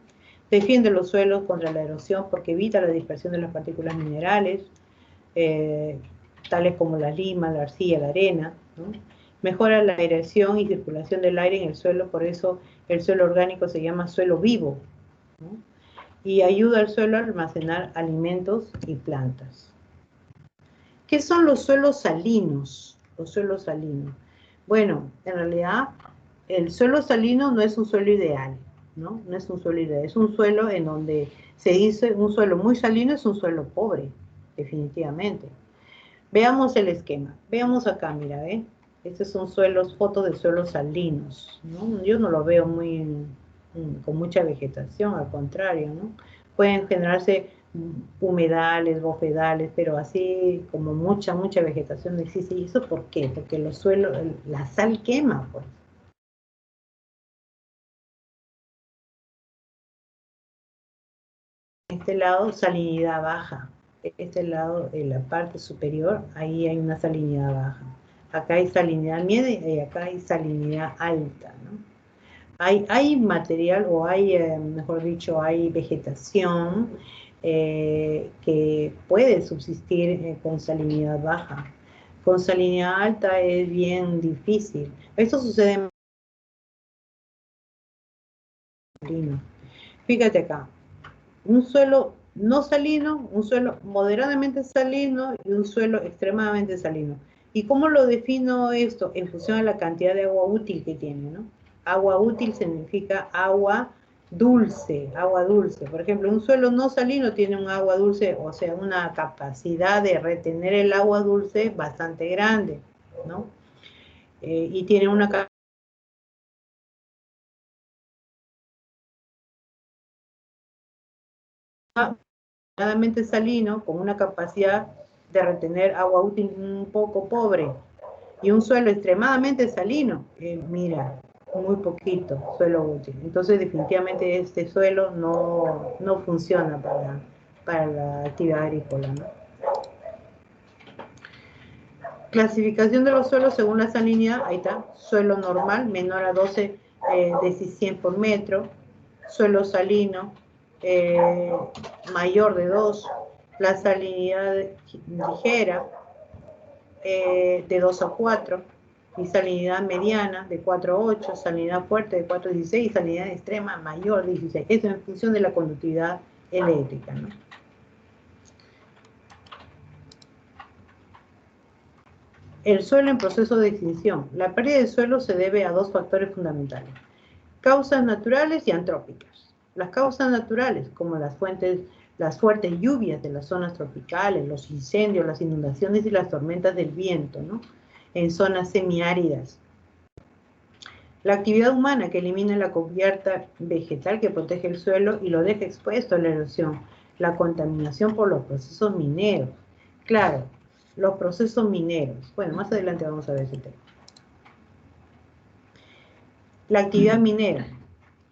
Defiende los suelos contra la erosión porque evita la dispersión de las partículas minerales, tales como la lima, la arcilla, la arena, ¿no? Mejora la aireación y circulación del aire en el suelo, por eso el suelo orgánico se llama suelo vivo, ¿no? Y ayuda al suelo a almacenar alimentos y plantas. ¿Qué son los suelos salinos? Los suelos salinos. Bueno, en realidad el suelo salino no es un suelo ideal, ¿no? No es un suelo ideal, es un suelo en donde se dice un suelo muy salino es un suelo pobre, definitivamente. Veamos el esquema. Veamos acá, mira, ¿eh? Estos son suelos, fotos de suelos salinos, ¿no? Yo no lo veo con mucha vegetación, al contrario, ¿no? Pueden generarse humedales, bofedales, pero así como mucha vegetación no existe. ¿Y eso por qué? Porque los suelos, la sal quema, pues. Este lado, salinidad baja. Este lado, en la parte superior, ahí hay una salinidad baja. Acá hay salinidad media y acá hay salinidad alta, ¿no? Hay material, o hay, mejor dicho, hay vegetación que puede subsistir con salinidad baja. Con salinidad alta es bien difícil. Esto sucede en marino. Fíjate acá. Un suelo no salino, un suelo moderadamente salino y un suelo extremadamente salino. ¿Y cómo lo defino esto? En función de la cantidad de agua útil que tiene, ¿no? Agua útil significa agua dulce, agua dulce. Por ejemplo, un suelo no salino tiene un agua dulce, o sea, una capacidad de retener el agua dulce bastante grande, ¿no? Y tiene una moderadamente salino, con una capacidad de retener agua útil un poco pobre, y un suelo extremadamente salino, mira, muy poquito suelo útil. Entonces definitivamente este suelo no funciona para la actividad agrícola, ¿no? Clasificación de los suelos según la salinidad, ahí está, suelo normal, menor a 12 deci 100 por metro, suelo salino, mayor de 2, la salinidad ligera de 2 a 4, y salinidad mediana de 4 a 8, salinidad fuerte de 4 a 16 y salinidad extrema mayor de 16. Eso en función de la conductividad eléctrica, ¿no? El suelo en proceso de extinción. La pérdida de suelo se debe a 2 factores fundamentales: causas naturales y antrópicas. Las causas naturales, como las fuertes lluvias de las zonas tropicales, los incendios, las inundaciones y las tormentas del viento, ¿no?, en zonas semiáridas. La actividad humana, que elimina la cubierta vegetal que protege el suelo y lo deja expuesto a la erosión. La contaminación por los procesos mineros. Claro, los procesos mineros. Bueno, más adelante vamos a ver ese tema. La actividad minera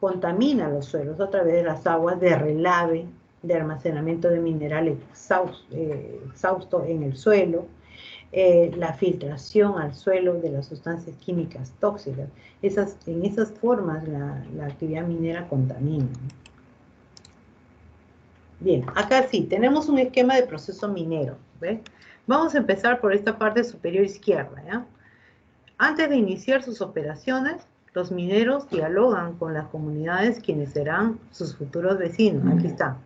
contamina los suelos a través de las aguas de relave, de almacenamiento de minerales exhausto en el suelo, la filtración al suelo de las sustancias químicas tóxicas. En esas formas la actividad minera contamina. Bien, acá sí, tenemos un esquema de proceso minero, ¿ves? Vamos a empezar por esta parte superior izquierda, ¿ya? Antes de iniciar sus operaciones, los mineros dialogan con las comunidades quienes serán sus futuros vecinos. Aquí está.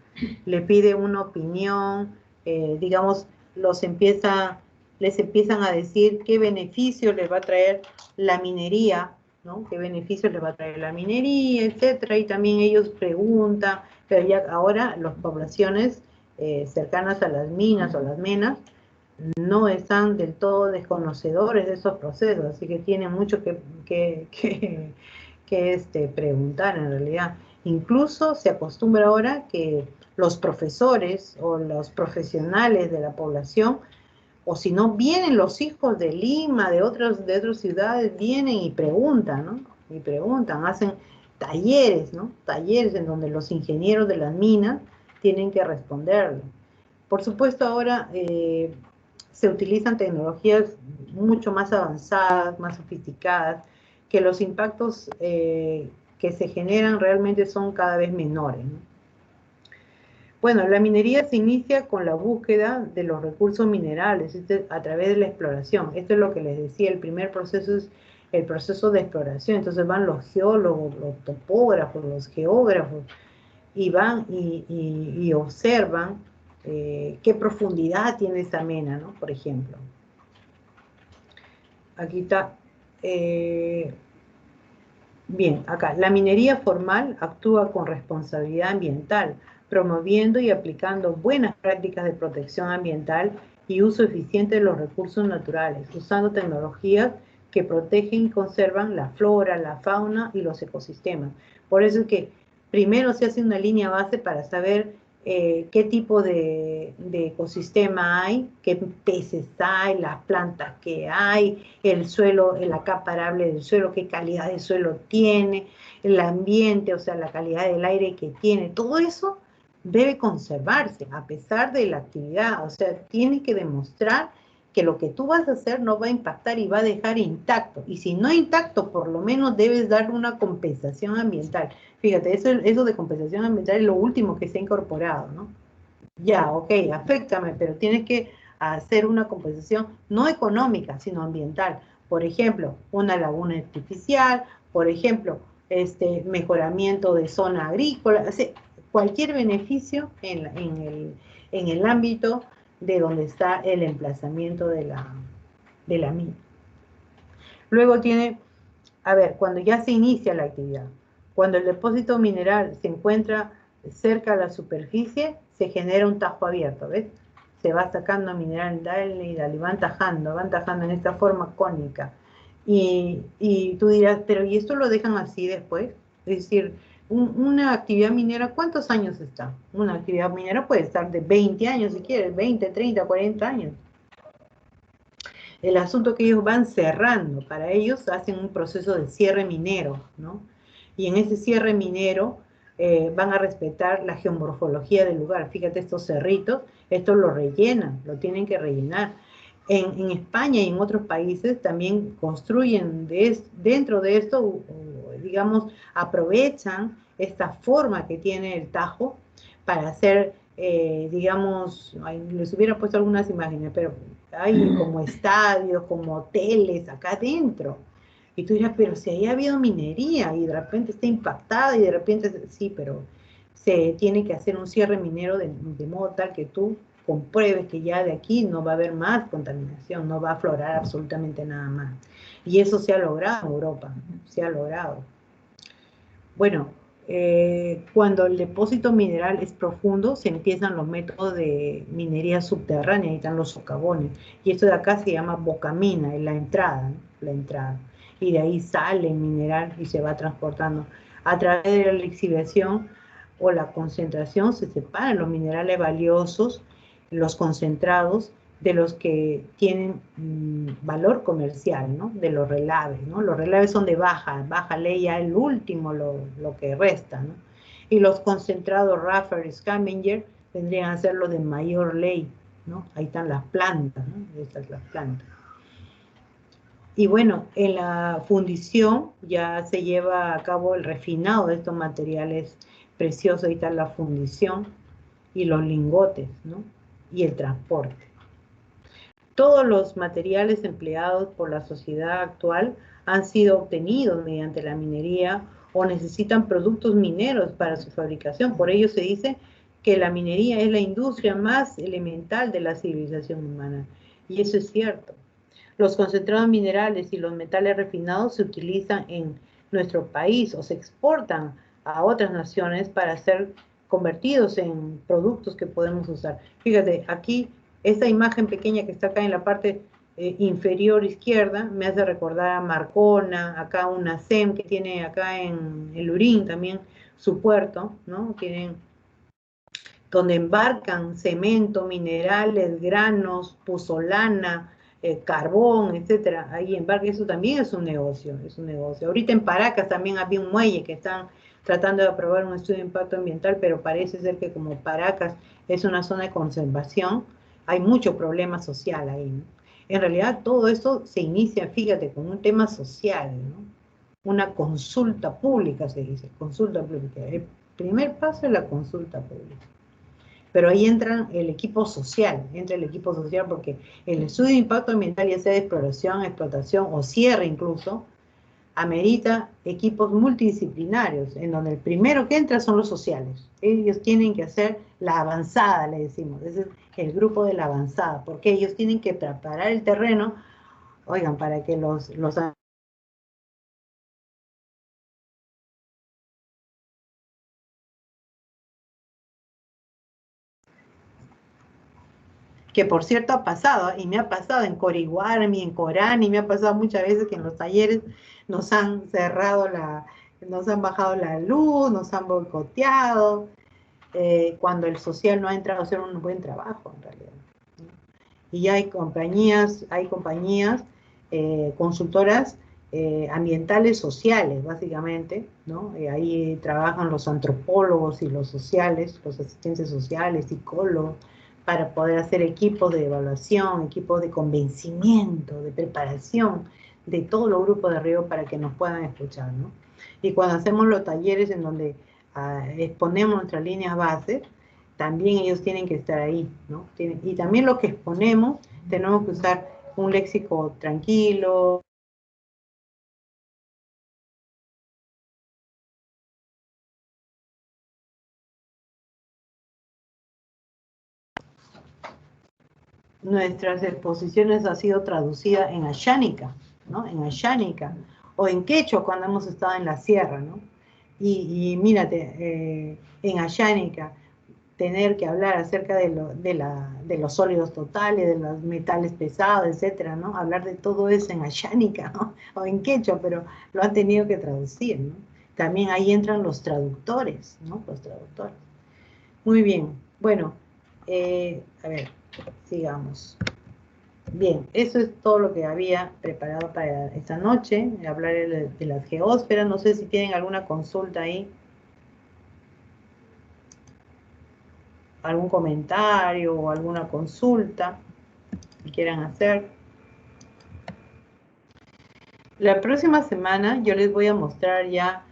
Le pide una opinión, digamos, les empiezan a decir qué beneficio les va a traer la minería, ¿no? Qué beneficios les va a traer la minería, etcétera. Y también ellos preguntan, pero ya ahora las poblaciones cercanas a las minas o las menas no están del todo desconocedores de esos procesos, así que tienen mucho que preguntar en realidad. Incluso se acostumbra ahora que los profesores o los profesionales de la población, o si no, vienen los hijos de Lima, de otras ciudades, vienen y preguntan, ¿no? Y preguntan, hacen talleres, ¿no? Talleres en donde los ingenieros de las minas tienen que responderle. Por supuesto, ahora se utilizan tecnologías mucho más avanzadas, más sofisticadas, que los impactos que se generan realmente son cada vez menores, ¿no? Bueno, la minería se inicia con la búsqueda de los recursos minerales a través de la exploración. Esto es lo que les decía, el primer proceso es el proceso de exploración. Entonces van los geólogos, los topógrafos, los geógrafos, y van y observan qué profundidad tiene esta mena, ¿no? Por ejemplo. Aquí está. Bien, acá. La minería formal actúa con responsabilidad ambiental, promoviendo y aplicando buenas prácticas de protección ambiental y uso eficiente de los recursos naturales, usando tecnologías que protegen y conservan la flora, la fauna y los ecosistemas. Por eso es que primero se hace una línea base para saber qué tipo de ecosistema hay, qué peces hay, las plantas que hay, el suelo, la capa arable del suelo, qué calidad de suelo tiene, el ambiente, o sea, la calidad del aire que tiene. Todo eso debe conservarse a pesar de la actividad. O sea, tiene que demostrar que lo que tú vas a hacer no va a impactar y va a dejar intacto. Y si no intacto, por lo menos debes dar una compensación ambiental. Fíjate, eso de compensación ambiental es lo último que se ha incorporado, ¿no? Ya, ok, aféctame, pero tienes que hacer una compensación no económica, sino ambiental. Por ejemplo, una laguna artificial, por ejemplo, mejoramiento de zona agrícola, o sea, cualquier beneficio en el ámbito de donde está el emplazamiento de la mina. Luego tiene, a ver, cuando ya se inicia la actividad, cuando el depósito mineral se encuentra cerca a la superficie, se genera un tajo abierto, ¿ves? Se va sacando mineral, dale y dale, van tajando en esta forma cónica. Y tú dirás, pero ¿y esto lo dejan así después? Es decir, una actividad minera, ¿cuántos años está? Una actividad minera puede estar de 20 años, si quieres, 20, 30, 40 años. El asunto que ellos van cerrando, para ellos hacen un proceso de cierre minero, ¿no? Y en ese cierre minero van a respetar la geomorfología del lugar. Fíjate estos cerritos, esto lo rellenan, lo tienen que rellenar. En España y en otros países también construyen dentro de esto, digamos, aprovechan esta forma que tiene el tajo para hacer, digamos, les hubiera puesto algunas imágenes, pero hay como estadios, como hoteles acá adentro. Y tú dirás, pero si ahí ha habido minería y de repente está impactada y de repente, sí, pero se tiene que hacer un cierre minero de modo tal que tú compruebes que ya de aquí no va a haber más contaminación, no va a aflorar absolutamente nada más. Y eso se ha logrado en Europa, se ha logrado. Bueno, cuando el depósito mineral es profundo, se empiezan los métodos de minería subterránea, ahí están los socavones. Y esto de acá se llama bocamina, es la entrada, ¿no? La entrada. Y de ahí sale el mineral y se va transportando. A través de la lixiviación o la concentración se separan los minerales valiosos, los concentrados, de los que tienen valor comercial, ¿no? De los relaves, ¿no? Los relaves son de baja ley, ya el último lo que resta, ¿no? Y los concentrados Raffer y Schamminger vendrían a ser los de mayor ley, ¿no? Ahí están las plantas, ¿no? Estas las plantas. Y bueno, en la fundición ya se lleva a cabo el refinado de estos materiales preciosos, ahí está la fundición y los lingotes, ¿no? Y el transporte. Todos los materiales empleados por la sociedad actual han sido obtenidos mediante la minería o necesitan productos mineros para su fabricación. Por ello se dice que la minería es la industria más elemental de la civilización humana. Y eso es cierto. Los concentrados minerales y los metales refinados se utilizan en nuestro país o se exportan a otras naciones para ser convertidos en productos que podemos usar. Fíjate, aquí esta imagen pequeña que está acá en la parte inferior izquierda me hace recordar a Marcona, acá una SEM que tiene acá en el Lurín también su puerto, ¿no? Tienen donde embarcan cemento, minerales, granos, pozolana, carbón, etcétera. Ahí embarca, eso también es un negocio, es un negocio. Ahorita en Paracas también había un muelle que están tratando de aprobar un estudio de impacto ambiental, pero parece ser que como Paracas es una zona de conservación, hay mucho problema social ahí, ¿no? En realidad todo esto se inicia, fíjate, con un tema social, ¿no? Una consulta pública se dice, consulta pública. El primer paso es la consulta pública. Pero ahí entra el equipo social porque el estudio de impacto ambiental, ya sea de exploración, explotación o cierre incluso, amerita equipos multidisciplinarios, en donde el primero que entra son los sociales. Ellos tienen que hacer la avanzada, le decimos, ese es el grupo de la avanzada, porque ellos tienen que preparar el terreno, oigan, para que los que por cierto ha pasado, y me ha pasado en Coriguarmi, en Corani, me ha pasado muchas veces que en los talleres nos han cerrado nos han bajado la luz, nos han boicoteado, cuando el social no ha entrado a hacer un buen trabajo en realidad, ¿no? Y ya hay compañías consultoras ambientales sociales, básicamente, ¿no? Ahí trabajan los antropólogos y los sociales, los asistentes sociales, psicólogos, para poder hacer equipos de evaluación, equipos de convencimiento, de preparación de todos los grupos de Río para que nos puedan escuchar, ¿no? Y cuando hacemos los talleres en donde exponemos nuestras líneas bases, también ellos tienen que estar ahí, ¿no? Y también lo que exponemos, tenemos que usar un léxico tranquilo. Nuestras exposiciones han sido traducidas en ayánica, ¿no? En ayánica, o en quechua cuando hemos estado en la sierra, ¿no? Y mírate, en ayánica, tener que hablar acerca de los sólidos totales, de los metales pesados, etcétera, ¿no? Hablar de todo eso en ayánica, ¿no? O en quechua, pero lo han tenido que traducir, ¿no? También ahí entran los traductores, ¿no? Los traductores. Muy bien, bueno, a ver, sigamos. Bien, eso es todo lo que había preparado para esta noche, hablar de las geósferas. No sé si tienen alguna consulta ahí, algún comentario o alguna consulta que quieran hacer. La próxima semana yo les voy a mostrar ya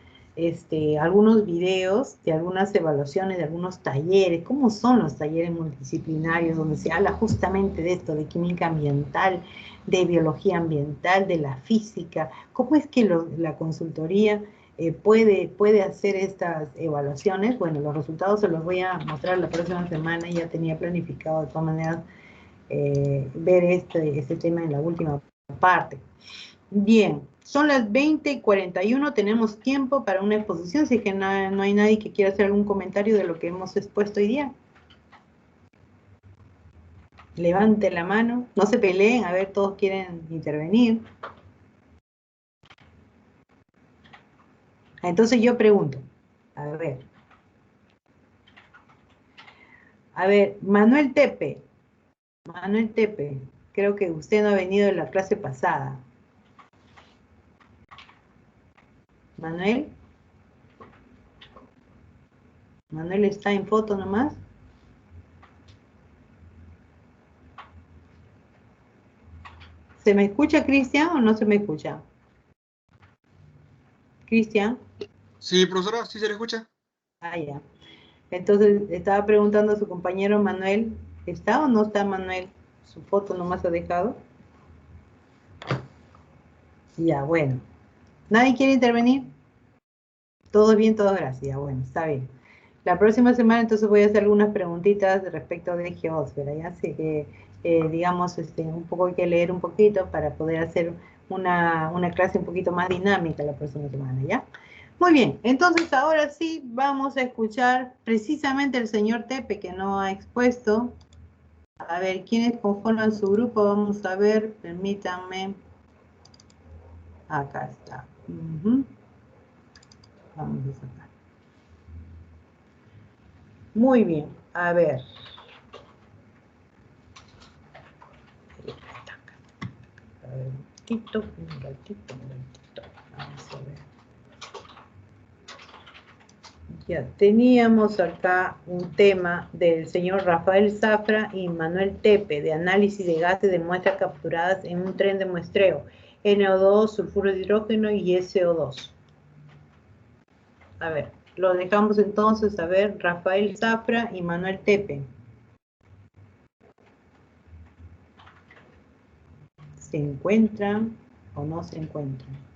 algunos videos de algunas evaluaciones, de algunos talleres, cómo son los talleres multidisciplinarios, donde se habla justamente de esto, de química ambiental, de biología ambiental, de la física, cómo es que la consultoría puede hacer estas evaluaciones. Bueno, los resultados se los voy a mostrar la próxima semana, ya tenía planificado de todas maneras ver este tema en la última parte. Bien, son las 20:41, tenemos tiempo para una exposición, si es que no hay nadie que quiera hacer algún comentario de lo que hemos expuesto hoy día. Levante la mano, no se peleen, a ver, todos quieren intervenir. Entonces yo pregunto, a ver, Manuel Tepe, creo que usted no ha venido en la clase pasada. Manuel está en foto nomás. ¿Se me escucha, Cristian, o no se me escucha? Cristian.
Sí, profesora, ¿sí se le escucha?
Ah, ya. Entonces, estaba preguntando a su compañero Manuel, ¿está o no está Manuel? Su foto nomás ha dejado. Ya, bueno. ¿Nadie quiere intervenir? Todo bien, todo gracias. Bueno, está bien. La próxima semana entonces voy a hacer algunas preguntitas respecto de geósfera, ya sé que, digamos, un poco hay que leer un poquito para poder hacer una clase un poquito más dinámica la próxima semana, ¿ya? Muy bien, entonces ahora sí vamos a escuchar precisamente el señor Tepe que no ha expuesto. A ver, ¿quiénes conforman su grupo? Vamos a ver, permítanme. Acá está. Vamos a sacar. Muy bien, a ver. A ver, un ratito. Vamos a ver. Ya, teníamos acá un tema del señor Rafael Zafra y Manuel Tepe, de análisis de gases de muestras capturadas en un tren de muestreo, NO2, sulfuro de hidrógeno y SO2. A ver, lo dejamos entonces, a ver, Rafael Zafra y Manuel Tepe. ¿Se encuentran o no se encuentran?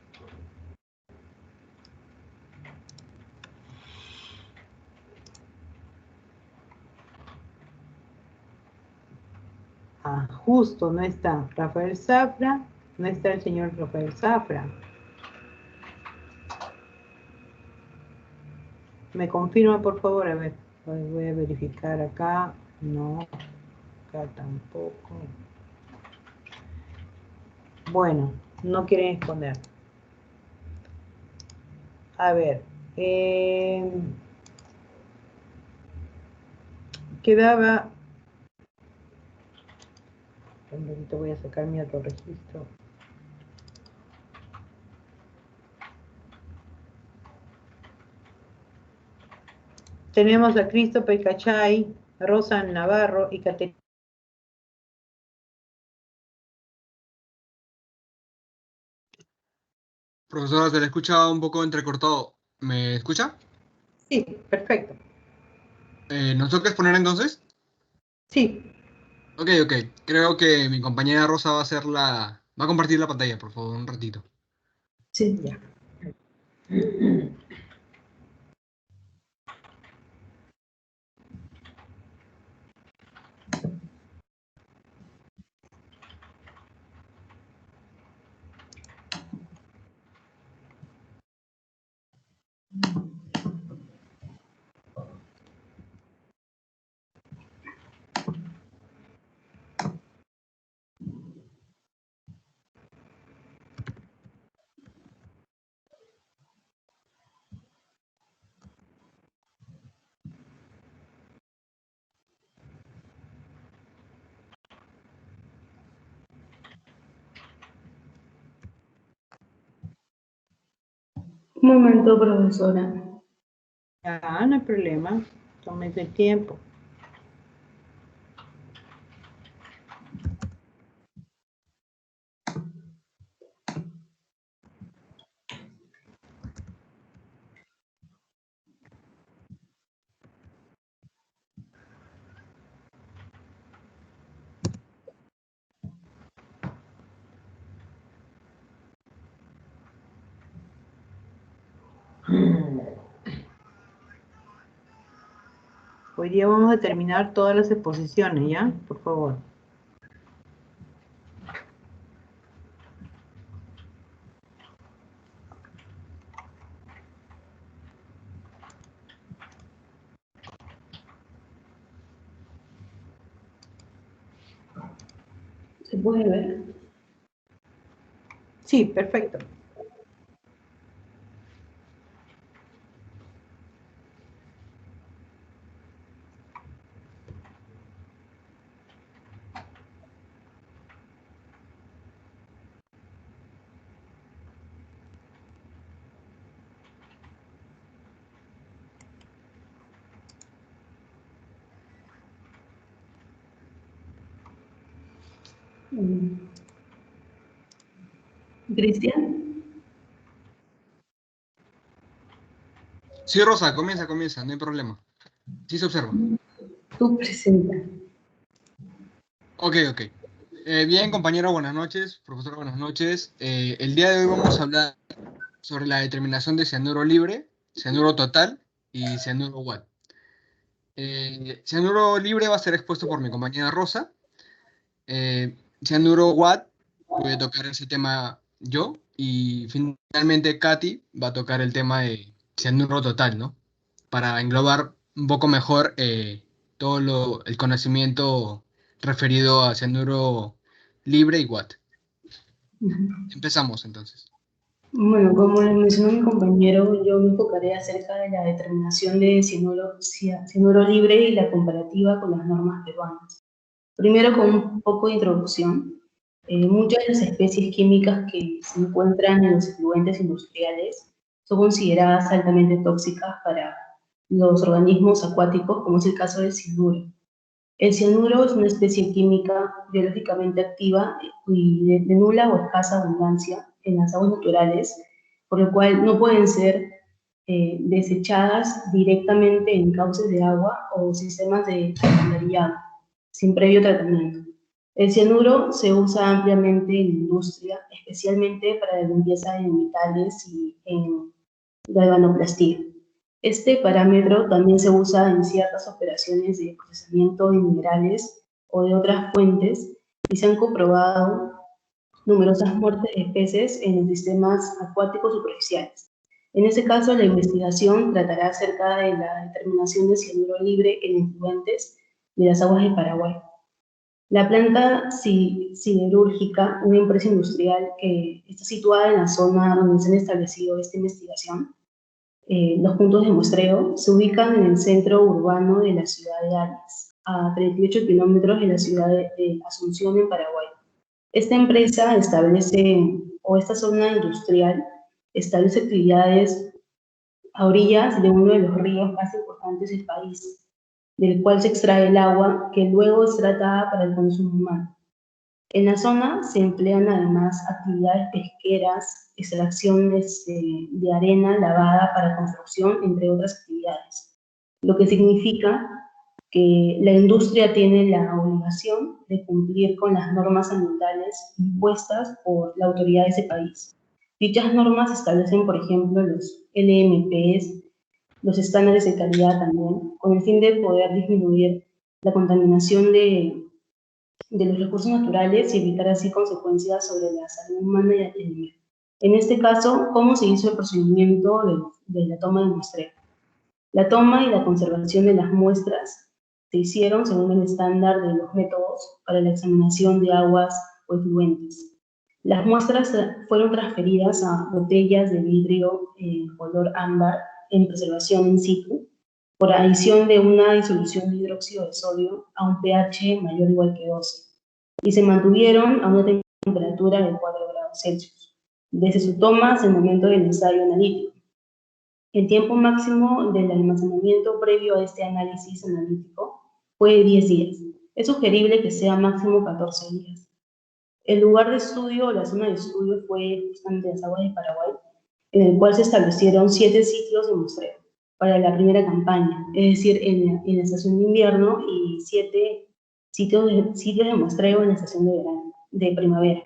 Ah, justo, no está Rafael Zafra, no está el señor Rafael Zafra. ¿Me confirma, por favor? A ver, voy a verificar acá. No, acá tampoco. Bueno, no quieren exponer. A ver, quedaba... Un momento, voy a sacar mi otro registro. Tenemos a Christopher Cachay, Rosa Navarro y Caterina.
Profesora, se le escucha un poco entrecortado. ¿Me escucha?
Sí, perfecto.
¿Nos toca exponer entonces?
Sí,
Ok. Creo que mi compañera Rosa va a compartir la pantalla, por favor, un ratito.
sí, ya.
Un momento, profesora.
Ah, no hay problema. Tómese el tiempo. Hoy día vamos a terminar todas las exposiciones, ¿ya? Por favor.
¿Se puede ver?
Sí, perfecto.
Cristian.
Sí, Rosa, comienza, no hay problema. Sí se observa.
Tú presenta.
Ok. Bien, compañero, buenas noches. Profesor, buenas noches. El día de hoy vamos a hablar sobre la determinación de cianuro libre, cianuro total y cianuro watt. Cianuro libre va a ser expuesto por mi compañera Rosa. Cianuro watt, voy a tocar ese tema yo. Y finalmente Katy va a tocar el tema de cianuro total, ¿no? Para englobar un poco mejor todo el conocimiento referido a cianuro libre y watt. Empezamos entonces.
Bueno, como le mencionó mi compañero, yo me enfocaré acerca de la determinación de cianuro libre y la comparativa con las normas peruanas. Primero, con un poco de introducción, muchas de las especies químicas que se encuentran en los efluentes industriales son consideradas altamente tóxicas para los organismos acuáticos, como es el caso del cianuro. El cianuro es una especie química biológicamente activa y de nula o escasa abundancia en las aguas naturales, por lo cual no pueden ser desechadas directamente en cauces de agua o sistemas de alcantarillado, sin previo tratamiento. El cianuro se usa ampliamente en la industria, especialmente para la limpieza de metales y en galvanoplastía. Este parámetro también se usa en ciertas operaciones de procesamiento de minerales o de otras fuentes y se han comprobado numerosas muertes de peces en los sistemas acuáticos superficiales. En este caso, la investigación tratará acerca de la determinación de cianuro libre en efluentes de las aguas de Paraguay. La planta siderúrgica, una empresa industrial que está situada en la zona donde se han establecido esta investigación, los puntos de muestreo se ubican en el centro urbano de la ciudad de Arias, a 38 kilómetros de la ciudad de Asunción, en Paraguay. Esta empresa esta zona industrial establece actividades a orillas de uno de los ríos más importantes del país, del cual se extrae el agua que luego es tratada para el consumo humano. En la zona se emplean además actividades pesqueras, extracciones de arena lavada para construcción, entre otras actividades, lo que significa que la industria tiene la obligación de cumplir con las normas ambientales impuestas por la autoridad de ese país. Dichas normas establecen, por ejemplo, los LMPs, los estándares de calidad también, con el fin de poder disminuir la contaminación de los recursos naturales y evitar así consecuencias sobre la salud humana y el medio. En este caso, ¿cómo se hizo el procedimiento de la toma de muestreo? La toma y la conservación de las muestras se hicieron según el estándar de los métodos para la examinación de aguas o efluentes. Las muestras fueron transferidas a botellas de vidrio color ámbar en preservación in situ por adición de una disolución de hidróxido de sodio a un pH mayor o igual que 12 y se mantuvieron a una temperatura de 4 grados Celsius desde su toma hasta el momento del ensayo analítico. El tiempo máximo del almacenamiento previo a este análisis analítico fue de 10 días. Es sugerible que sea máximo 14 días. El lugar de estudio o la zona de estudio fue justamente las aguas de Paraguay, en el cual se establecieron 7 sitios de muestreo para la primera campaña, es decir, en la estación de invierno, y 7 sitios de muestreo en la estación de primavera.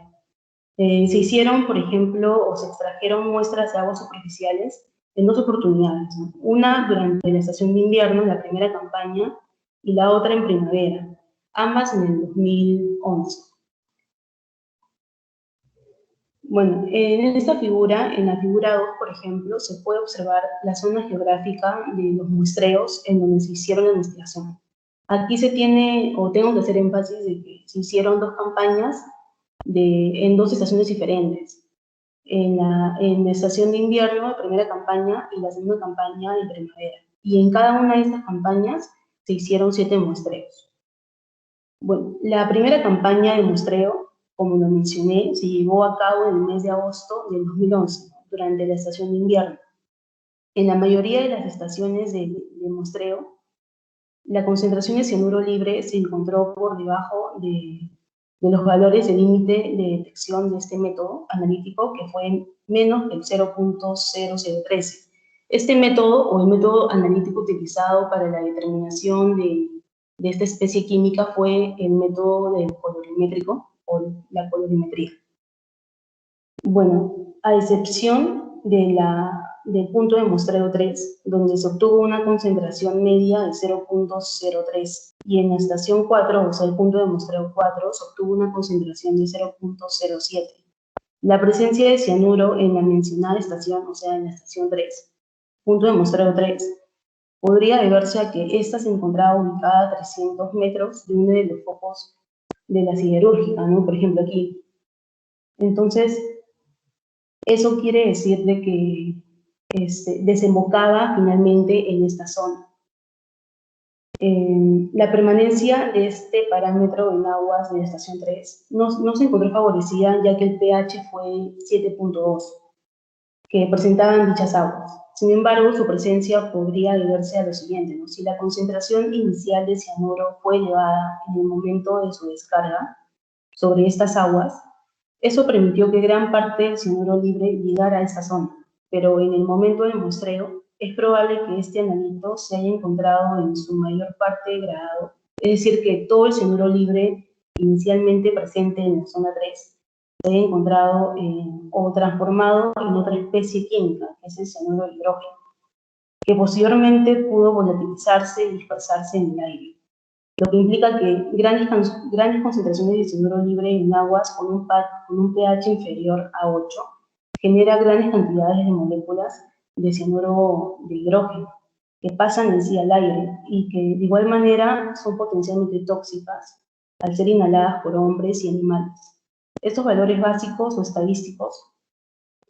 Se hicieron, por ejemplo, o se extrajeron muestras de aguas superficiales en dos oportunidades, ¿no? Una durante la estación de invierno, la primera campaña, y la otra en primavera, ambas en el 2011. Bueno, en esta figura, en la figura 2, por ejemplo, se puede observar la zona geográfica de los muestreos en donde se hicieron la investigación. Aquí se tiene, o tengo que hacer énfasis de que se hicieron dos campañas en dos estaciones diferentes. En la estación de invierno, la primera campaña, y la segunda campaña en primavera. Y en cada una de estas campañas se hicieron 7 muestreos. Bueno, la primera campaña de muestreo, como lo mencioné, se llevó a cabo en el mes de agosto del 2011, durante la estación de invierno. En la mayoría de las estaciones de muestreo, la concentración de cianuro libre se encontró por debajo de los valores de límite de detección de este método analítico, que fue menos del 0.0013. Este método, o el método analítico utilizado para la determinación de esta especie química, fue el método del colorimétrico, o la colorimetría. Bueno, a excepción del punto de muestreo 3, donde se obtuvo una concentración media de 0.03, y en la estación 4, o sea, el punto de muestreo 4, se obtuvo una concentración de 0.07. La presencia de cianuro en la mencionada estación, o sea, en la estación 3, punto de muestreo 3, podría deberse a que ésta se encontraba ubicada a 300 metros de uno de los focos de la siderúrgica, ¿no? Por ejemplo, aquí. Entonces, eso quiere decir de que desembocaba finalmente en esta zona. La permanencia de este parámetro en aguas de la estación 3 no se encontró favorecida, ya que el pH fue 7.2, que presentaban dichas aguas. Sin embargo, su presencia podría deberse a lo siguiente, ¿no? Si la concentración inicial de cianuro fue elevada en el momento de su descarga sobre estas aguas, eso permitió que gran parte del cianuro libre llegara a esta zona, pero en el momento del muestreo es probable que este analito se haya encontrado en su mayor parte degradado, es decir, que todo el cianuro libre inicialmente presente en la zona 3 se haya encontrado o transformado en otra especie química, que es el cianuro de hidrógeno, que posteriormente pudo volatilizarse y dispersarse en el aire, lo que implica que grandes concentraciones de cianuro libre en aguas con un pH inferior a 8 genera grandes cantidades de moléculas de cianuro de hidrógeno que pasan en sí al aire y que de igual manera son potencialmente tóxicas al ser inhaladas por hombres y animales. Estos valores básicos o estadísticos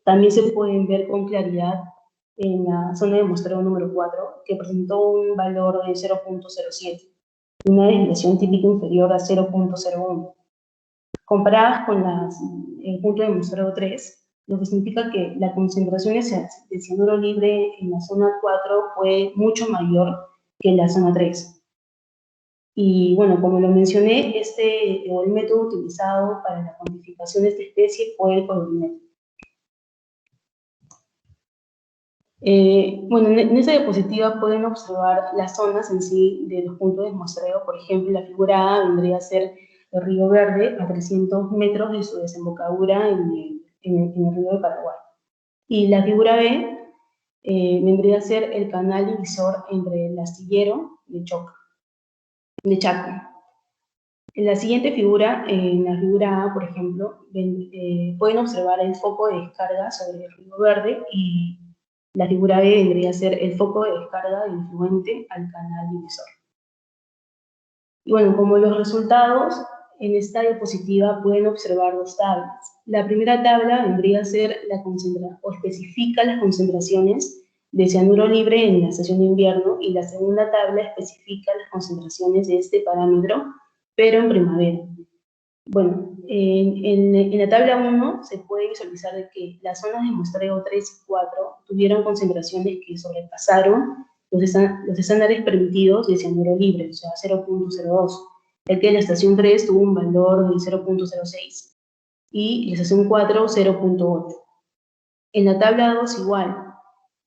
también se pueden ver con claridad en la zona de muestreo número 4, que presentó un valor de 0.07. Una desviación típica inferior a 0.01. Comparadas con el punto de muestreo 3, lo que significa que la concentración de cianuro libre en la zona 4 fue mucho mayor que en la zona 3. Y bueno, como lo mencioné, el método utilizado para la cuantificación de esta especie fue el colorimetría. Bueno, en esta diapositiva pueden observar las zonas en sí de los puntos de muestreo. Por ejemplo, la figura A vendría a ser el río Verde a 300 metros de su desembocadura en el río de Paraguay. Y la figura B vendría a ser el canal divisor entre el astillero de Chaco. En la siguiente figura, en la figura A, por ejemplo, pueden observar el foco de descarga sobre el río Verde, y la figura B vendría a ser el foco de descarga del efluente al canal divisor. Y bueno, como los resultados, en esta diapositiva pueden observar dos tablas. La primera tabla vendría a ser o especifica las concentraciones de cianuro libre en la estación de invierno, y la segunda tabla especifica las concentraciones de este parámetro, pero en primavera. Bueno, en la tabla 1 se puede visualizar de que las zonas de muestreo 3 y 4 tuvieron concentraciones que sobrepasaron los estándares permitidos de cianuro libre, o sea, 0.02, ya que la estación 3 tuvo un valor de 0.06 y la estación 4 0.8. En la tabla 2 igual,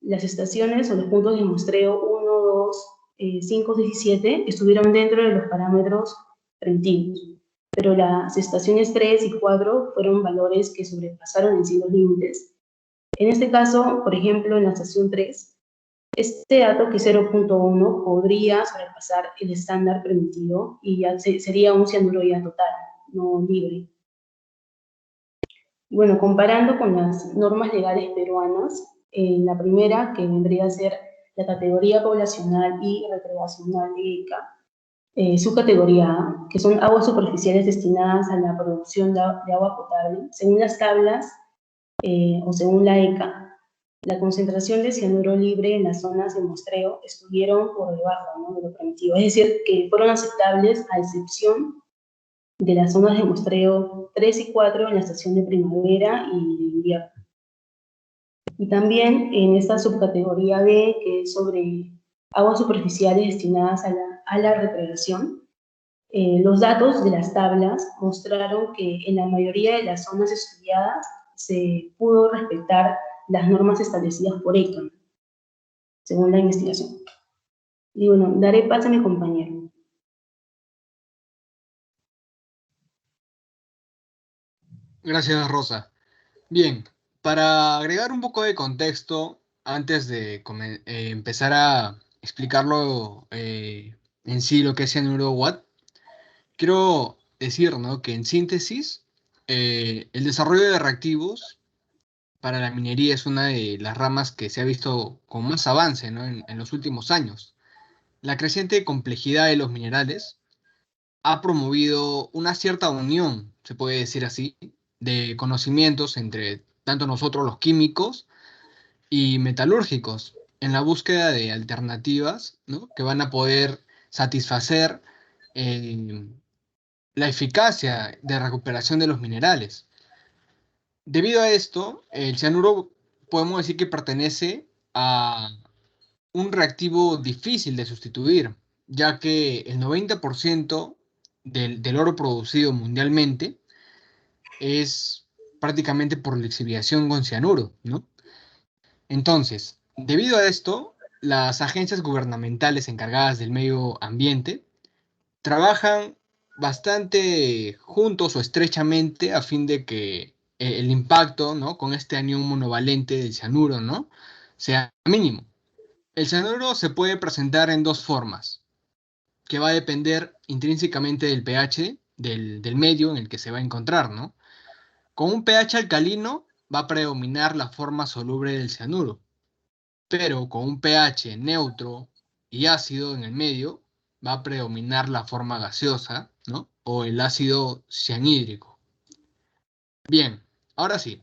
las estaciones o los puntos de muestreo 1, 2, 5, 6 y 7 estuvieron dentro de los parámetros permitidos, pero las estaciones 3 y 4 fueron valores que sobrepasaron en sí los límites, En este caso, por ejemplo, en la estación 3, este dato, que es 0.1, podría sobrepasar el estándar permitido y ya sería un cianuro ya total, no libre. Bueno, comparando con las normas legales peruanas, en la primera, que vendría a ser la categoría poblacional y recreacional de ECA, su categoría A, que son aguas superficiales destinadas a la producción de agua potable, según las tablas o según la ECA, la concentración de cianuro libre en las zonas de muestreo estuvieron por debajo, ¿no?, de lo permitido. Es decir, que fueron aceptables a excepción de las zonas de muestreo 3 y 4 en la estación de primavera y de invierno. Y también en esta subcategoría B, que es sobre aguas superficiales destinadas a la recreación, los datos de las tablas mostraron que en la mayoría de las zonas estudiadas se pudo respetar las normas establecidas por ECA, según la investigación. Y bueno, daré paso a mi compañero.
Gracias, Rosa. Bien, para agregar un poco de contexto, antes de empezar a explicarlo en sí lo que es cianuro Watt, quiero decir, ¿no?, que en síntesis, el desarrollo de reactivos para la minería es una de las ramas que se ha visto con más avance, ¿no?, en los últimos años. La creciente complejidad de los minerales ha promovido una cierta unión, se puede decir así, de conocimientos entre tanto nosotros los químicos y metalúrgicos en la búsqueda de alternativas, ¿no?, que van a poder satisfacer eh, la eficacia de recuperación de los minerales. Debido a esto, el cianuro podemos decir que pertenece a un reactivo difícil de sustituir, ya que el 90% del oro producido mundialmente es prácticamente por lixiviación con cianuro, ¿no? Entonces, debido a esto, las agencias gubernamentales encargadas del medio ambiente trabajan bastante juntos o estrechamente a fin de que el impacto, ¿no?, con este anión monovalente del cianuro, ¿no?, sea mínimo. El cianuro se puede presentar en dos formas, que va a depender intrínsecamente del pH del medio en el que se va a encontrar, ¿no? Con un pH alcalino va a predominar la forma soluble del cianuro, pero con un pH neutro y ácido en el medio va a predominar la forma gaseosa, ¿no?, o el ácido cianhídrico. Bien, ahora sí.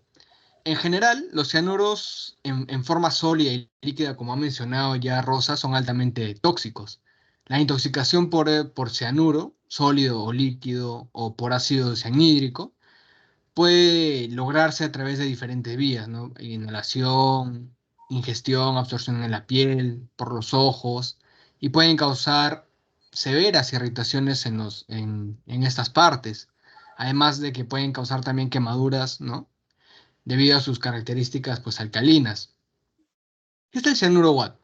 En general, los cianuros en forma sólida y líquida, como ha mencionado ya Rosa, son altamente tóxicos. La intoxicación por cianuro, sólido o líquido, o por ácido cianhídrico, puede lograrse a través de diferentes vías, ¿no? Inhalación, ingestión, absorción en la piel, por los ojos, y pueden causar severas irritaciones en estas partes, además de que pueden causar también quemaduras, ¿no?, debido a sus características pues alcalinas. ¿Qué es el cianuro Watt?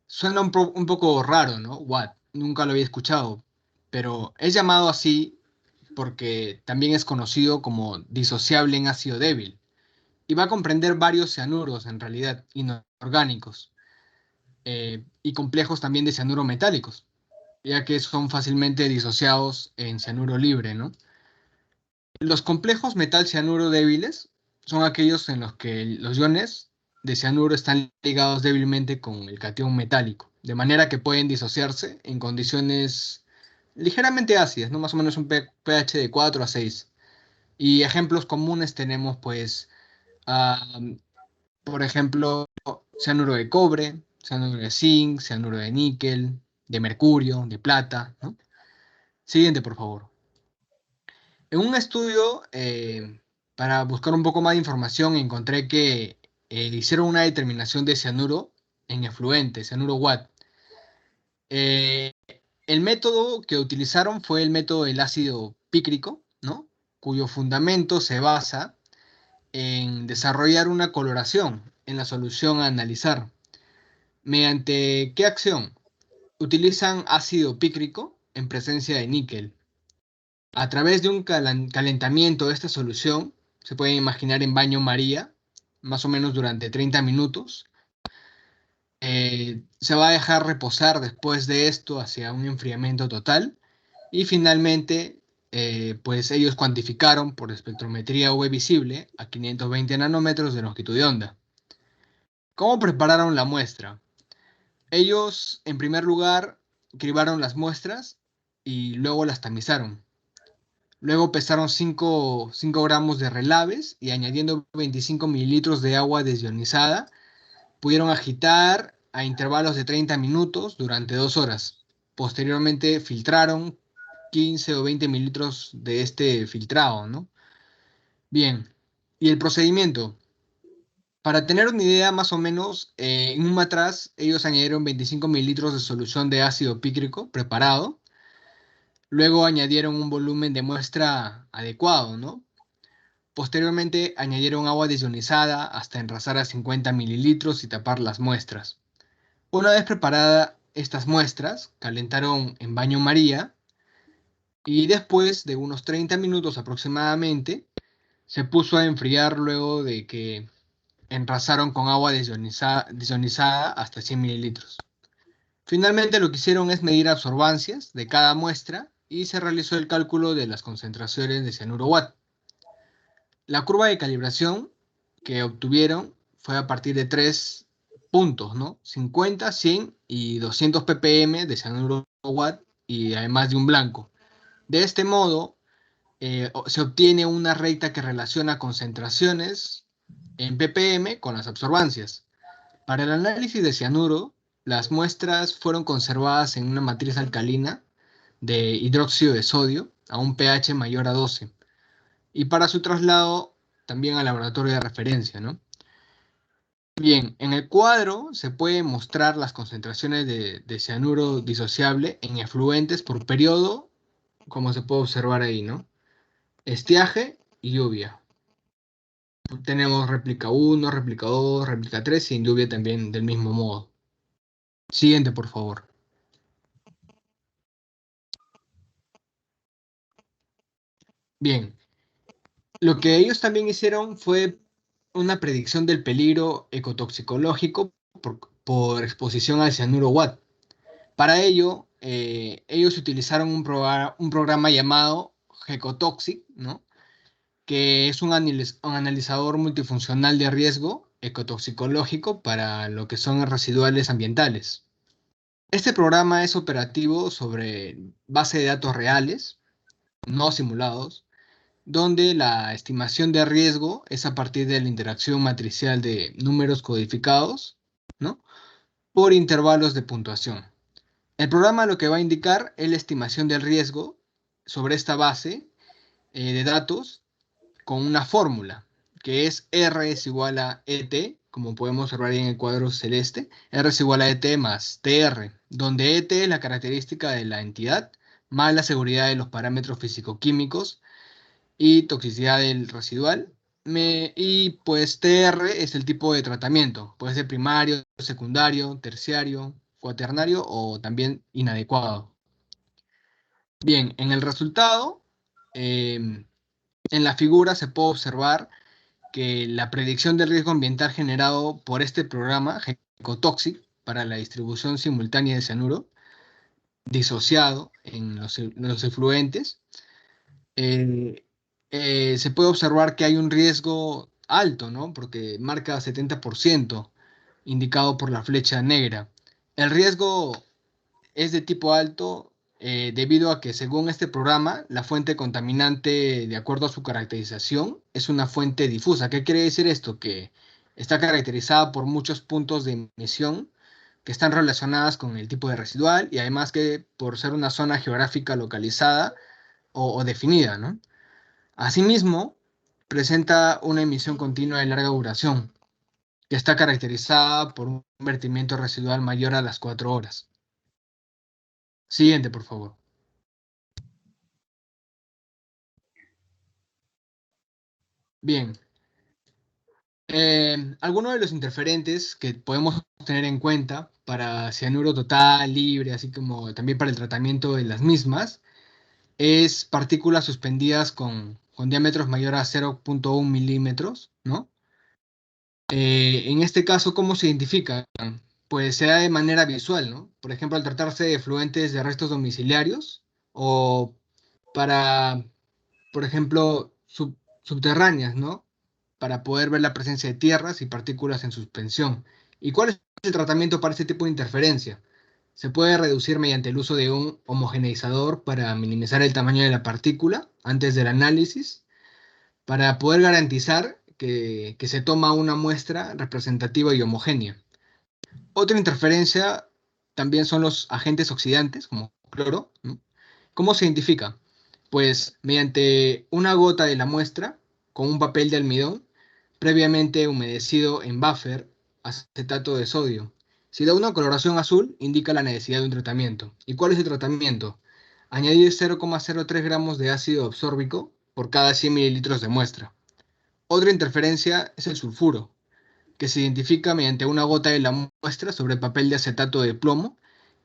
Suena un poco raro, ¿no? Watt, nunca lo había escuchado, pero es llamado así porque también es conocido como disociable en ácido débil y va a comprender varios cianuros en realidad inorgánicos y complejos también de cianuro metálicos, ya que son fácilmente disociados en cianuro libre, ¿no? Los complejos metal-cianuro débiles son aquellos en los que los iones de cianuro están ligados débilmente con el catión metálico, de manera que pueden disociarse en condiciones ligeramente ácidas, ¿no?, más o menos un pH de 4 a 6. Y ejemplos comunes tenemos, pues, por ejemplo, cianuro de cobre, cianuro de zinc, cianuro de níquel, de mercurio, de plata, ¿no? Siguiente, por favor. En un estudio, para buscar un poco más de información, encontré que hicieron una determinación de cianuro en efluente, cianuro Watt. Eh, el método que utilizaron fue el método del ácido pícrico, ¿no?, cuyo fundamento se basa en desarrollar una coloración en la solución a analizar. ¿Mediante qué acción? Utilizan ácido pícrico en presencia de níquel. A través de un calentamiento de esta solución, se puede imaginar en baño María, más o menos durante 30 minutos. Se va a dejar reposar después de esto hacia un enfriamiento total. Y finalmente, pues ellos cuantificaron por espectrometría UV visible a 520 nanómetros de longitud de onda. ¿Cómo prepararon la muestra? Ellos, en primer lugar, cribaron las muestras y luego las tamizaron. Luego pesaron 5 gramos de relaves y añadiendo 25 mililitros de agua desionizada, pudieron agitar a intervalos de 30 minutos durante 2 horas. Posteriormente filtraron 15 o 20 mililitros de este filtrado, ¿no? Bien, ¿y el procedimiento? Para tener una idea más o menos, en un matraz ellos añadieron 25 mililitros de solución de ácido pícrico preparado. Luego añadieron un volumen de muestra adecuado, ¿no? Posteriormente añadieron agua desionizada hasta enrasar a 50 mililitros y tapar las muestras. Una vez preparadas estas muestras, calentaron en baño María y después de unos 30 minutos aproximadamente, se puso a enfriar luego de que enrasaron con agua desionizada hasta 100 mililitros. Finalmente lo que hicieron es medir absorbancias de cada muestra y se realizó el cálculo de las concentraciones de cianuro Watt. La curva de calibración que obtuvieron fue a partir de 3 puntos, ¿no? 50, 100 y 200 ppm de cianuro Watt y además de un blanco. De este modo, se obtiene una recta que relaciona concentraciones en ppm con las absorbancias. Para el análisis de cianuro, las muestras fueron conservadas en una matriz alcalina de hidróxido de sodio a un pH mayor a 12. Y para su traslado también al laboratorio de referencia, ¿no? Bien, en el cuadro se puede mostrar las concentraciones de cianuro disociable en efluentes por periodo, como se puede observar ahí, ¿no? Estiaje y lluvia. Tenemos réplica 1, réplica 2, réplica 3 y en lluvia también del mismo modo. Siguiente, por favor. Bien, lo que ellos también hicieron fue una predicción del peligro ecotoxicológico por exposición al cianuro Watt. Para ello, ellos utilizaron un programa llamado Gecotoxic, ¿no? Que es un analizador multifuncional de riesgo ecotoxicológico para lo que son residuales ambientales. Este programa es operativo sobre base de datos reales, no simulados, donde la estimación de riesgo es a partir de la interacción matricial de números codificados, ¿no? Por intervalos de puntuación. El programa lo que va a indicar es la estimación del riesgo sobre esta base de datos con una fórmula, que es R es igual a ET, como podemos observar ahí en el cuadro celeste, R es igual a ET más TR, donde ET es la característica de la entidad, más la seguridad de los parámetros físico-químicos y toxicidad del residual, y pues TR es el tipo de tratamiento, puede ser primario, secundario, terciario, cuaternario o también inadecuado. Bien, en el resultado, en la figura se puede observar que la predicción del riesgo ambiental generado por este programa, Gecotoxic, para la distribución simultánea de cianuro, disociado en los efluentes, se puede observar que hay un riesgo alto, ¿no? Porque marca 70%, indicado por la flecha negra. El riesgo es de tipo alto debido a que, según este programa, la fuente contaminante, de acuerdo a su caracterización, es una fuente difusa. ¿Qué quiere decir esto? Que está caracterizada por muchos puntos de emisión que están relacionadas con el tipo de residual y además que por ser una zona geográfica localizada o definida, ¿no? Asimismo, presenta una emisión continua de larga duración, que está caracterizada por un vertimiento residual mayor a las 4 horas. Siguiente, por favor. Bien. Algunos de los interferentes que podemos tener en cuenta para cianuro total, libre, así como también para el tratamiento de las mismas, es partículas suspendidas con diámetros mayores a 0.1 milímetros, ¿no? En este caso, ¿cómo se identifican? Pues se da de manera visual, ¿no? Por ejemplo, al tratarse de efluentes de restos domiciliarios o para, por ejemplo, subterráneas, ¿no? Para poder ver la presencia de tierras y partículas en suspensión. ¿Y cuál es el tratamiento para este tipo de interferencia? Se puede reducir mediante el uso de un homogeneizador para minimizar el tamaño de la partícula antes del análisis, para poder garantizar que se toma una muestra representativa y homogénea. Otra interferencia también son los agentes oxidantes, como cloro, ¿no? ¿Cómo se identifica? Pues mediante una gota de la muestra con un papel de almidón previamente humedecido en buffer, acetato de sodio. Si da una coloración azul, indica la necesidad de un tratamiento. ¿Y cuál es el tratamiento? Añadir 0,03 gramos de ácido absórbico por cada 100 mililitros de muestra. Otra interferencia es el sulfuro, que se identifica mediante una gota de la muestra sobre papel de acetato de plomo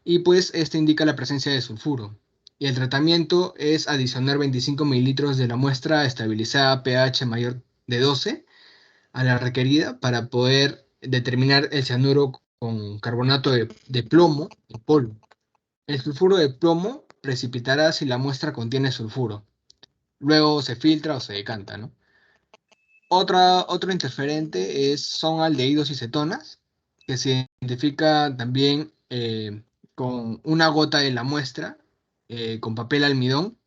y pues este indica la presencia de sulfuro. Y el tratamiento es adicionar 25 mililitros de la muestra estabilizada a pH mayor de 12 a la requerida para poder determinar el cianuro con carbonato de plomo en polvo. El sulfuro de plomo precipitará si la muestra contiene sulfuro. Luego se filtra o se decanta, ¿no? Otro interferente son aldehídos y cetonas, que se identifica también con una gota de la muestra, con papel almidón,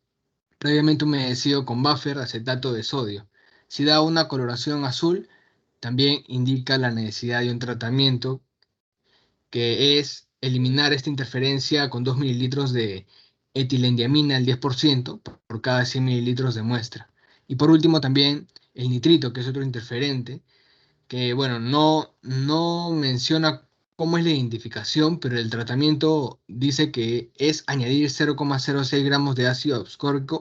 previamente humedecido con buffer acetato de sodio. Si da una coloración azul, también indica la necesidad de un tratamiento que es eliminar esta interferencia con 2 mililitros de etilendiamina al 10% por cada 100 mililitros de muestra. Y por último también el nitrito, que es otro interferente, que bueno, no menciona cómo es la identificación, pero el tratamiento dice que es añadir 0,06 gramos de ácido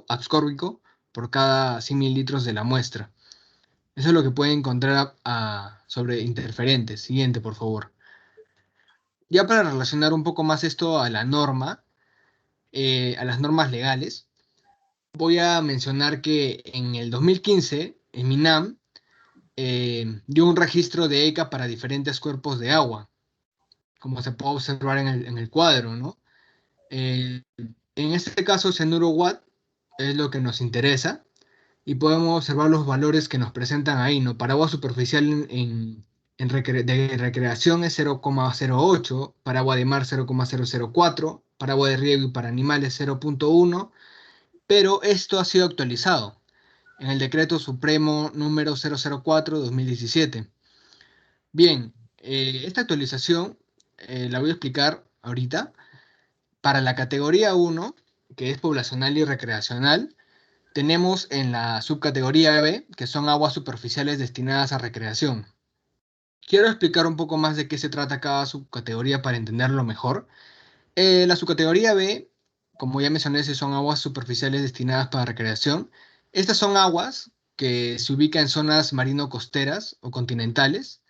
abscórbico por cada 100 mililitros de la muestra. Eso es lo que pueden encontrar sobre interferentes. Siguiente, por favor. Ya para relacionar un poco más esto a la norma, a las normas legales, voy a mencionar que en el 2015, en MINAM, dio un registro de ECA para diferentes cuerpos de agua, como se puede observar en el cuadro, ¿no? En este caso, cianuro Watt es lo que nos interesa y podemos observar los valores que nos presentan ahí, ¿no? Para agua superficial de recreación es 0,08, para agua de mar 0,004, para agua de riego y para animales 0,1, pero esto ha sido actualizado en el Decreto Supremo número 004/2017. Bien, esta actualización la voy a explicar ahorita. Para la categoría 1, que es poblacional y recreacional, tenemos en la subcategoría B, que son aguas superficiales destinadas a recreación. Quiero explicar un poco más de qué se trata cada subcategoría para entenderlo mejor. La subcategoría B, como ya mencioné, si son aguas superficiales destinadas para recreación. Estas son aguas que se ubican en zonas marino-costeras o continentales.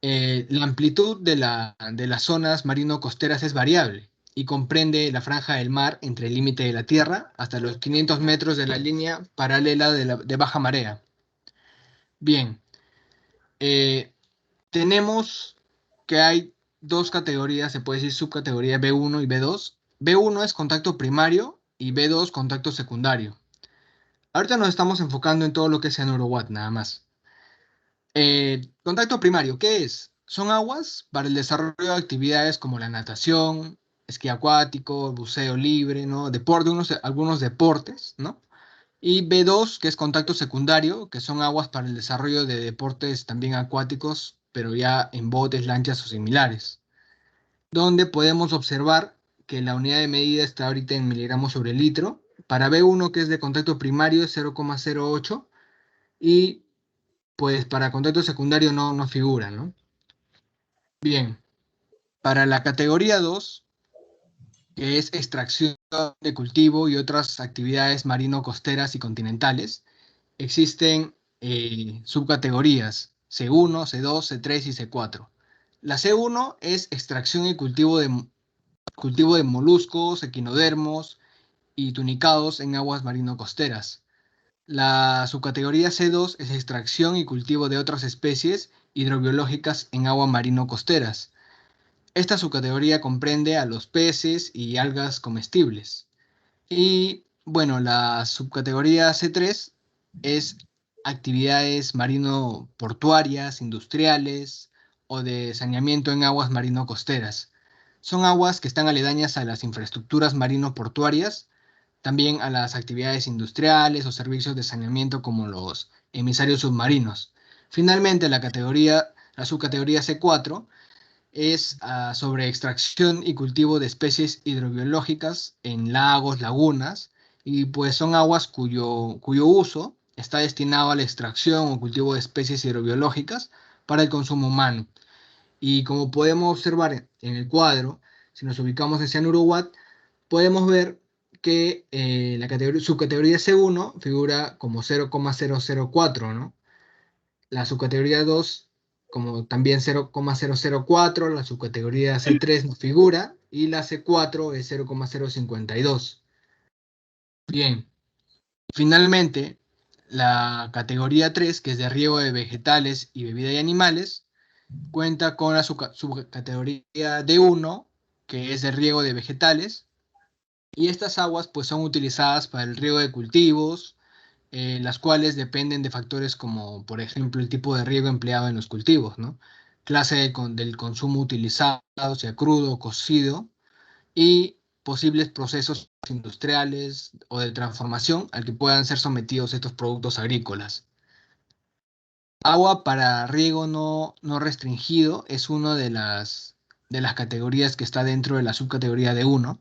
La amplitud de las zonas marino-costeras es variable y comprende la franja del mar entre el límite de la tierra hasta los 500 metros de la línea paralela de baja marea. Bien, eh, tenemos que hay dos categorías, se puede decir subcategoría B1 y B2. B1 es contacto primario y B2 contacto secundario. Ahorita nos estamos enfocando en todo lo que es cianuro Watt, nada más. Contacto primario, ¿qué es? Son aguas para el desarrollo de actividades como la natación, esquí acuático, buceo libre, ¿no? Algunos deportes, ¿no? Y B2, que es contacto secundario, que son aguas para el desarrollo de deportes también acuáticos, pero ya en botes, lanchas o similares, donde podemos observar que la unidad de medida está ahorita en miligramos sobre litro. Para B1, que es de contacto primario, es 0,08 y pues para contacto secundario no figura, ¿no? Bien, para la categoría 2, que es extracción de cultivo y otras actividades marino-costeras y continentales, existen subcategorías C1, C2, C3 y C4. La C1 es extracción y cultivo de moluscos, equinodermos y tunicados en aguas marino-costeras. La subcategoría C2 es extracción y cultivo de otras especies hidrobiológicas en agua marino-costeras. Esta subcategoría comprende a los peces y algas comestibles. Y bueno, la subcategoría C3 es actividades marino-portuarias, industriales o de saneamiento en aguas marino-costeras. Son aguas que están aledañas a las infraestructuras marino-portuarias, también a las actividades industriales o servicios de saneamiento como los emisarios submarinos. Finalmente, la subcategoría C4 es sobre extracción y cultivo de especies hidrobiológicas en lagos, lagunas, y pues son aguas cuyo uso está destinado a la extracción o cultivo de especies hidrobiológicas para el consumo humano. Y como podemos observar en el cuadro, si nos ubicamos en Cianuro Watt, podemos ver que la subcategoría C1 figura como 0,004, ¿no? La subcategoría 2 como también 0,004, la subcategoría C3 no figura y la C4 es 0,052. Bien, finalmente, la categoría 3, que es de riego de vegetales y bebida de animales, cuenta con la subcategoría D1, que es de riego de vegetales, y estas aguas pues son utilizadas para el riego de cultivos, las cuales dependen de factores como, por ejemplo, el tipo de riego empleado en los cultivos, ¿no? Del consumo utilizado, sea crudo o cocido, y posibles procesos industriales o de transformación al que puedan ser sometidos estos productos agrícolas. Agua para riego no restringido es una de las categorías que está dentro de la subcategoría de 1.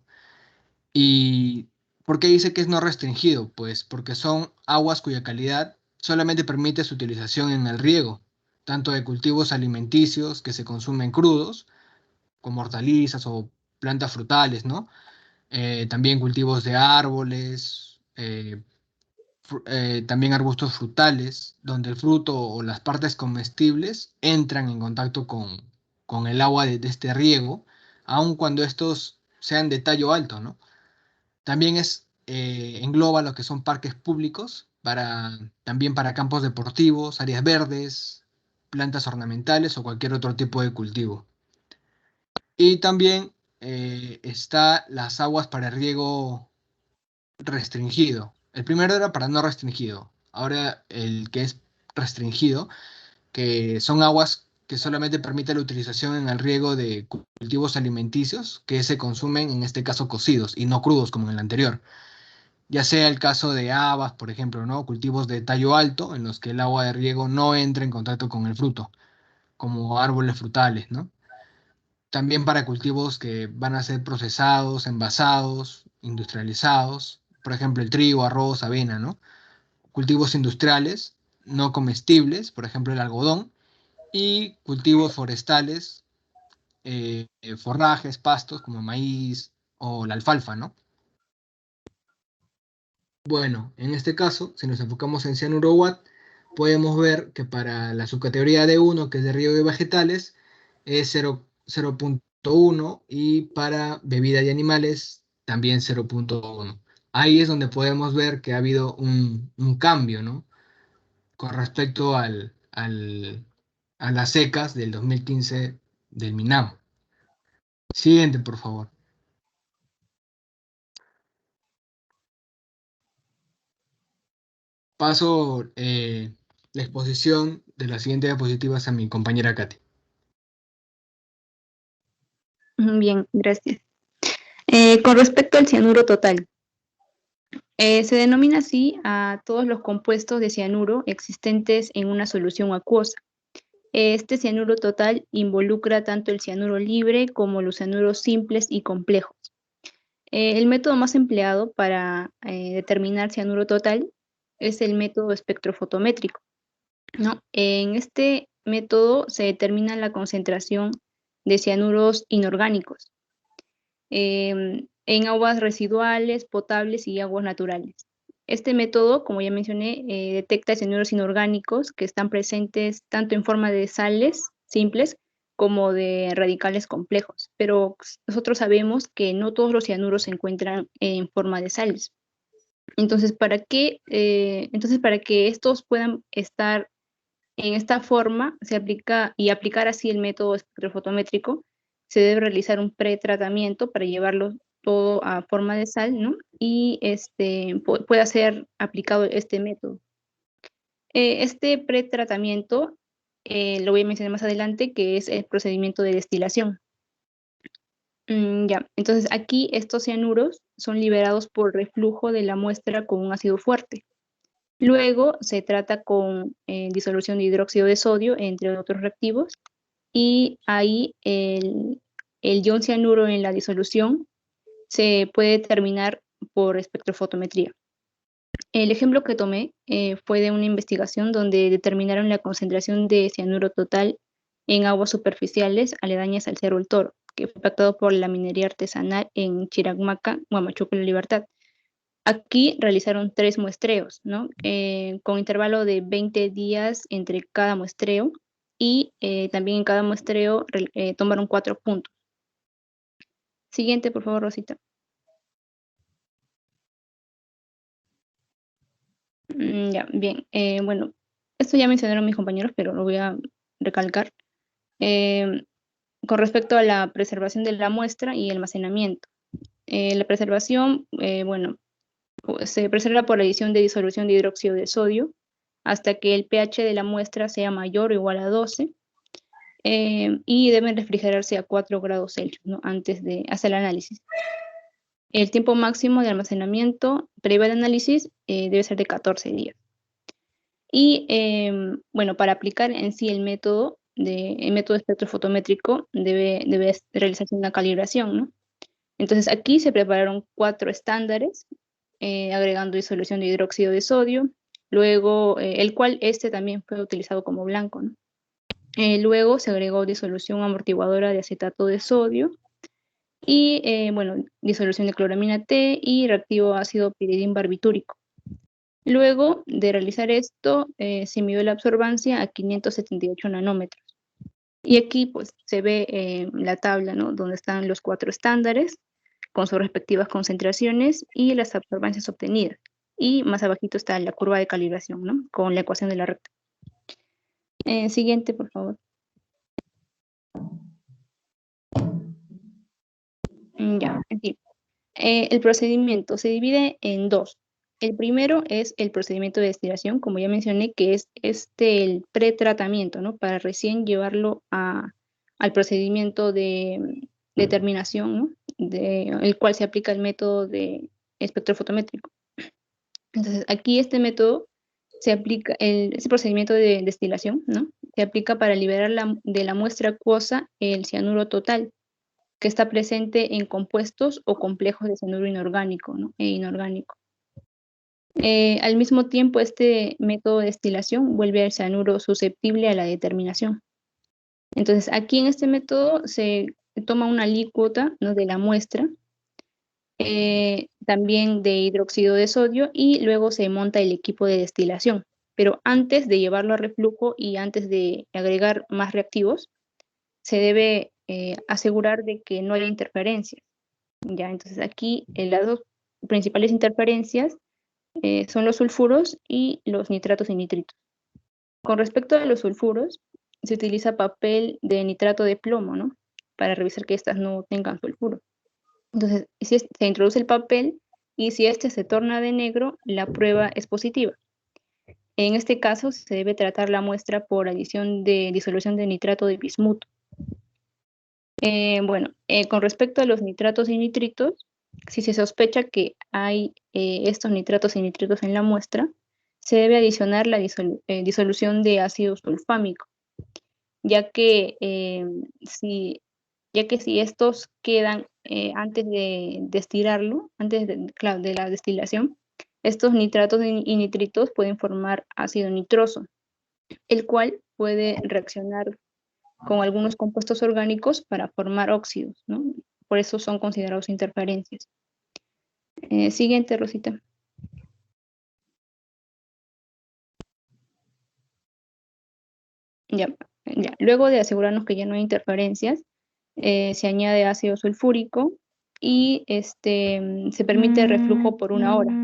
¿Y por qué dice que es no restringido? Pues porque son aguas cuya calidad solamente permite su utilización en el riego, tanto de cultivos alimenticios que se consumen crudos, como hortalizas o plantas frutales, ¿no? También cultivos de árboles, también arbustos frutales, donde el fruto o las partes comestibles entran en contacto con el agua de este riego, aun cuando estos sean de tallo alto, ¿no? También engloba lo que son parques públicos, también para campos deportivos, áreas verdes, plantas ornamentales o cualquier otro tipo de cultivo. Y también está las aguas para riego restringido. El primero era para no restringido. Ahora el que es restringido, que son aguas que solamente permiten la utilización en el riego de cultivos alimenticios que se consumen, en este caso cocidos y no crudos como en el anterior. Ya sea el caso de habas, por ejemplo, ¿no? Cultivos de tallo alto en los que el agua de riego no entra en contacto con el fruto, como árboles frutales, ¿no? También para cultivos que van a ser procesados, envasados, industrializados, por ejemplo, el trigo, arroz, avena, ¿no? Cultivos industriales no comestibles, por ejemplo, el algodón, y cultivos forestales, forrajes, pastos como maíz o la alfalfa, ¿no? Bueno, en este caso, si nos enfocamos en cianuro Watt, podemos ver que para la subcategoría D1, que es de riego de vegetales, es 0,1 y para bebida de animales también 0,1. Ahí es donde podemos ver que ha habido un cambio, ¿no? Con respecto a las secas del 2015 del MINAM. Siguiente, por favor. Paso la exposición de las siguientes diapositivas a mi compañera Katy.
Bien, gracias. Con respecto al cianuro total, se denomina así a todos los compuestos de cianuro existentes en una solución acuosa. Este cianuro total involucra tanto el cianuro libre como los cianuros simples y complejos. El método más empleado para determinar cianuro total es el método espectrofotométrico, ¿no? En este método se determina la concentración de cianuros inorgánicos en aguas residuales, potables y aguas naturales. Este método, como ya mencioné, detecta cianuros inorgánicos que están presentes tanto en forma de sales simples como de radicales complejos, pero nosotros sabemos que no todos los cianuros se encuentran en forma de sales.
Entonces, para que estos puedan estar en esta forma, se aplica y aplicar así el método espectrofotométrico, se debe realizar un pretratamiento para llevarlo todo a forma de sal, ¿no? Y pueda ser aplicado este método. Este pretratamiento lo voy a mencionar más adelante, que es el procedimiento de destilación. Ya, entonces aquí estos cianuros son liberados por reflujo de la muestra con un ácido fuerte. Luego se trata con disolución de hidróxido de sodio, entre otros reactivos, y ahí el ion cianuro en la disolución se puede determinar por espectrofotometría. El ejemplo que tomé fue de una investigación donde determinaron la concentración de cianuro total en aguas superficiales aledañas al Cerro El Toro, que fue impactado por la minería artesanal en Chiracmaca, Huamachuco y La Libertad. Aquí realizaron 3 muestreos, ¿no? Con intervalo de 20 días entre cada muestreo, y también en cada muestreo tomaron 4 puntos. Siguiente, por favor, Rosita. Ya, bien. Bueno, esto ya mencionaron mis compañeros, pero lo voy a recalcar. Con respecto a la preservación de la muestra y el almacenamiento. La preservación, bueno, se preserva por la adición de disolución de hidróxido de sodio hasta que el pH de la muestra sea mayor o igual a 12, y deben refrigerarse a 4 grados Celsius, ¿no? Antes de hacer el análisis. El tiempo máximo de almacenamiento previo al análisis debe ser de 14 días. Y bueno, para aplicar en sí el método espectrofotométrico debe realizarse una calibración, ¿no? Entonces aquí se prepararon 4 estándares, agregando disolución de hidróxido de sodio, luego, el cual también fue utilizado como blanco, ¿no? Luego se agregó disolución amortiguadora de acetato de sodio y, bueno, disolución de cloramina T y reactivo ácido piridín barbitúrico. Luego de realizar esto, se midió la absorbancia a 578 nanómetros. Y aquí pues se ve la tabla, ¿no? Donde están los 4 estándares con sus respectivas concentraciones y las absorbancias obtenidas. Y más abajito está la curva de calibración, ¿no? Con la ecuación de la recta. Siguiente, por favor. Ya, aquí. El procedimiento se divide en 2. El primero es el procedimiento de destilación, como ya mencioné, que es el pretratamiento, ¿no? Para recién llevarlo al procedimiento de determinación, ¿no? El cual se aplica el método de espectrofotométrico. Entonces, aquí este método se aplica, ese procedimiento de destilación, ¿no? Se aplica para liberar de la muestra acuosa el cianuro total, que está presente en compuestos o complejos de cianuro inorgánico, ¿no? Inorgánico. Al mismo tiempo, este método de destilación vuelve al cianuro susceptible a la determinación. Entonces, aquí en este método se toma una alícuota, ¿no? De la muestra, también de hidróxido de sodio, y luego se monta el equipo de destilación. Pero antes de llevarlo a reflujo y antes de agregar más reactivos, se debe asegurar de que no haya interferencias. Ya, entonces aquí las 2 principales interferencias son los sulfuros y los nitratos y nitritos. Con respecto a los sulfuros, se utiliza papel de nitrato de plomo, ¿no? Para revisar que estas no tengan sulfuro. Entonces, si se introduce el papel y si este se torna de negro, la prueba es positiva. En este caso, se debe tratar la muestra por adición de disolución de nitrato de bismuto. Bueno, con respecto a los nitratos y nitritos, si se sospecha que hay estos nitratos y nitritos en la muestra, se debe adicionar la disolución de ácido sulfámico, ya que si estos quedan antes de destilarlo, antes de la destilación, estos nitratos y nitritos pueden formar ácido nitroso, el cual puede reaccionar con algunos compuestos orgánicos para formar óxidos, ¿no? Por eso son considerados interferencias. Siguiente, Rosita. Ya. Luego de asegurarnos que ya no hay interferencias, se añade ácido sulfúrico y se permite el reflujo por 1 hora.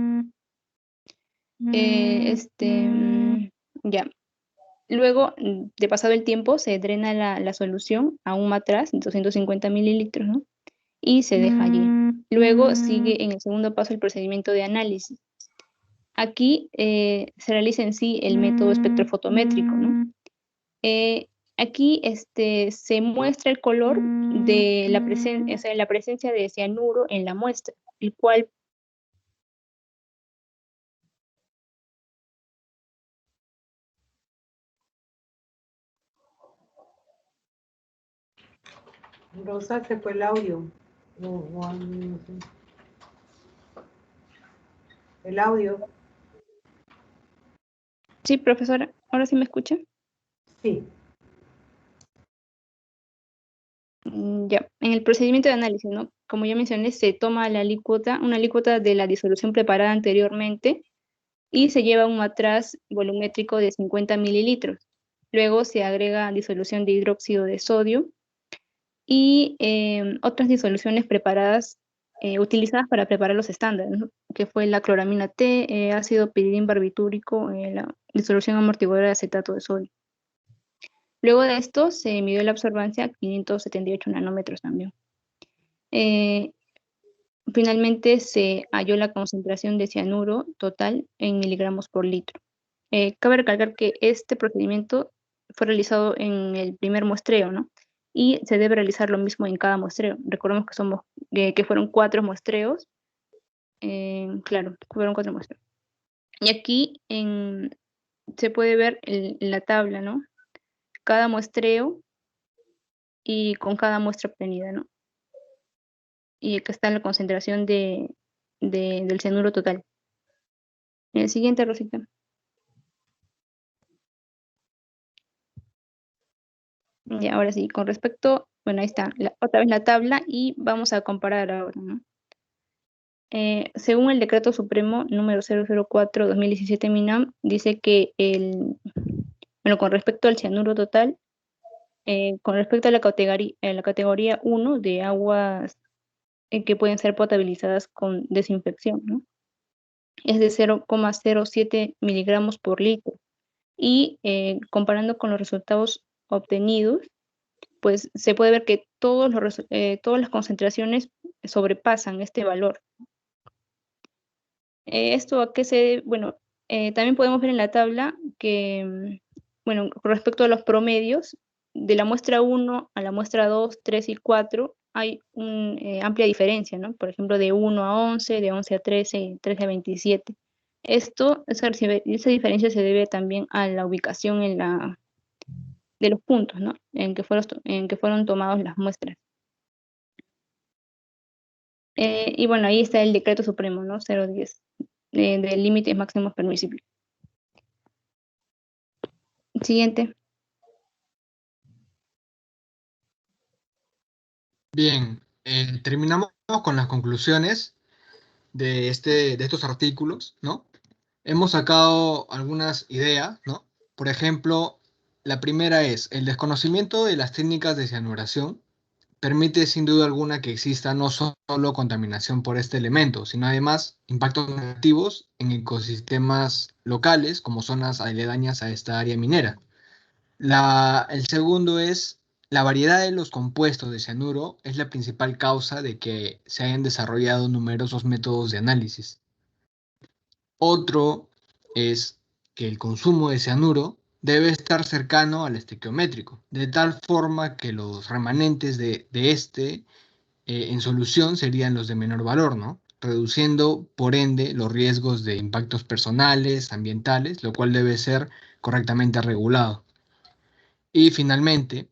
Ya. Luego, de pasado el tiempo, se drena la solución a un matraz, 250 mililitros, ¿no? Y se deja allí. Luego sigue en el segundo paso el procedimiento de análisis. Aquí se realiza en sí el método espectrofotométrico, ¿no? Aquí se muestra el color de la presencia de cianuro en la muestra, el cual
Rosa, se fue el audio. No sé. El audio.
Sí, profesora, ¿ahora sí me escucha?
Sí.
Ya, en el procedimiento de análisis, ¿no? Como ya mencioné, se toma la alícuota, una alícuota de la disolución preparada anteriormente y se lleva un matraz volumétrico de 50 mililitros. Luego se agrega disolución de hidróxido de sodio y otras disoluciones preparadas, utilizadas para preparar los estándares, ¿no? Que fue la cloramina T, ácido piridín barbitúrico, la disolución amortiguadora de acetato de sodio. Luego de esto se midió la absorbancia a 578 nanómetros también. Finalmente se halló la concentración de cianuro total en miligramos por litro. Cabe recalcar que este procedimiento fue realizado en el primer muestreo, ¿no? Y se debe realizar lo mismo en cada muestreo. Recordemos que fueron 4 muestreos. Claro, fueron 4 muestreos. Y aquí se puede ver la tabla, ¿no? Cada muestreo y con cada muestra obtenida, ¿no? Y acá está la concentración del cianuro total. En el siguiente, Rosita. Y ahora sí, con respecto, bueno, ahí está, otra vez la tabla y vamos a comparar ahora, ¿no? Según el Decreto Supremo número 004/2017 MINAM, dice que bueno, con respecto al cianuro total, con respecto a la categoría 1 de aguas que pueden ser potabilizadas con desinfección, ¿no? Es de 0,07 miligramos por litro. Y comparando con los resultados obtenidos, pues se puede ver que todas las concentraciones sobrepasan este valor. ¿Esto a qué se debe? Bueno, también podemos ver en la tabla que, bueno, con respecto a los promedios, de la muestra 1 a la muestra 2, 3 y 4, hay una amplia diferencia, ¿no? Por ejemplo, de 1 a 11, de 11 a 13, 13 a 27. Esa diferencia se debe también a la ubicación de los puntos, ¿no? En que fueron tomadas las muestras. Y bueno, ahí está el decreto supremo, ¿no? 010, de límites máximos permisibles. Siguiente.
Bien, terminamos con las conclusiones de estos artículos, ¿no? Hemos sacado algunas ideas, ¿no? Por ejemplo, la primera es el desconocimiento de las técnicas de cianuración permite sin duda alguna que exista no solo contaminación por este elemento, sino además impactos negativos en ecosistemas locales como zonas aledañas a esta área minera. El segundo es la variedad de los compuestos de cianuro es la principal causa de que se hayan desarrollado numerosos métodos de análisis. Otro es que el consumo de cianuro debe estar cercano al estequiométrico, de tal forma que los remanentes de este en solución serían los de menor valor, ¿no? Reduciendo, por ende, los riesgos de impactos personales, ambientales, lo cual debe ser correctamente regulado. Y finalmente,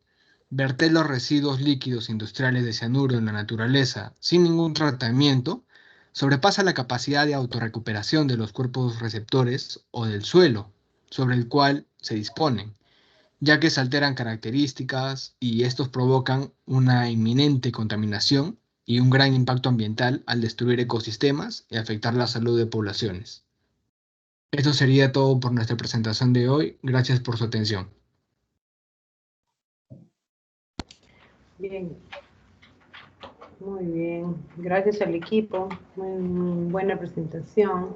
verter los residuos líquidos industriales de cianuro en la naturaleza sin ningún tratamiento sobrepasa la capacidad de autorrecuperación de los cuerpos receptores o del suelo sobre el cual se disponen, ya que se alteran características y estos provocan una inminente contaminación y un gran impacto ambiental al destruir ecosistemas y afectar la salud de poblaciones. Esto sería todo por nuestra presentación de hoy. Gracias por su atención.
Bien. Muy bien. Gracias al equipo. Muy buena presentación.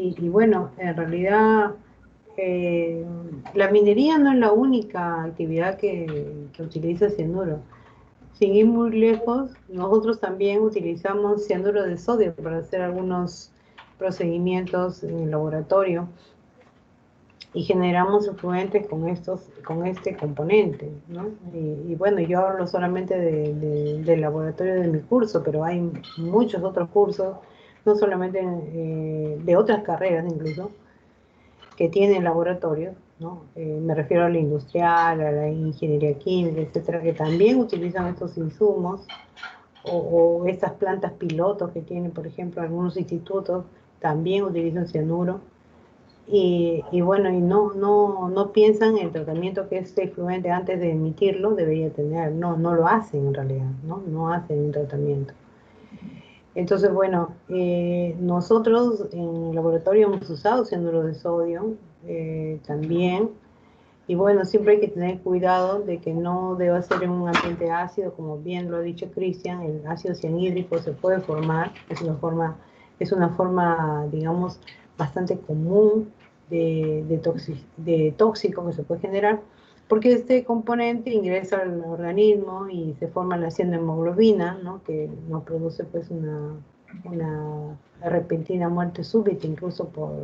Y bueno, en realidad la minería no es la única actividad que utiliza cianuro. Sin ir muy lejos, nosotros también utilizamos cianuro de sodio para hacer algunos procedimientos en el laboratorio y generamos efluentes con este componente, ¿no? Y bueno, yo hablo solamente del laboratorio de mi curso, pero hay muchos otros cursos, no solamente de otras carreras incluso, que tienen laboratorios, ¿no? Me refiero a la industrial, a la ingeniería química, etcétera, que también utilizan estos insumos, o estas plantas pilotos que tienen, por ejemplo, algunos institutos, también utilizan cianuro. Y bueno, y no piensan en el tratamiento que este efluente antes de emitirlo debería tener. No lo hacen en realidad, no hacen un tratamiento. Entonces, bueno, nosotros en el laboratorio hemos usado cianuro de sodio también. Y bueno, siempre hay que tener cuidado de que no deba ser en un ambiente ácido, como bien lo ha dicho Cristian. El ácido cianhídrico se puede formar, es una forma, digamos, bastante común de tóxico que se puede generar, porque este componente ingresa al organismo y se forma la cianohemoglobina, ¿no? Que nos produce pues una repentina muerte súbita, incluso por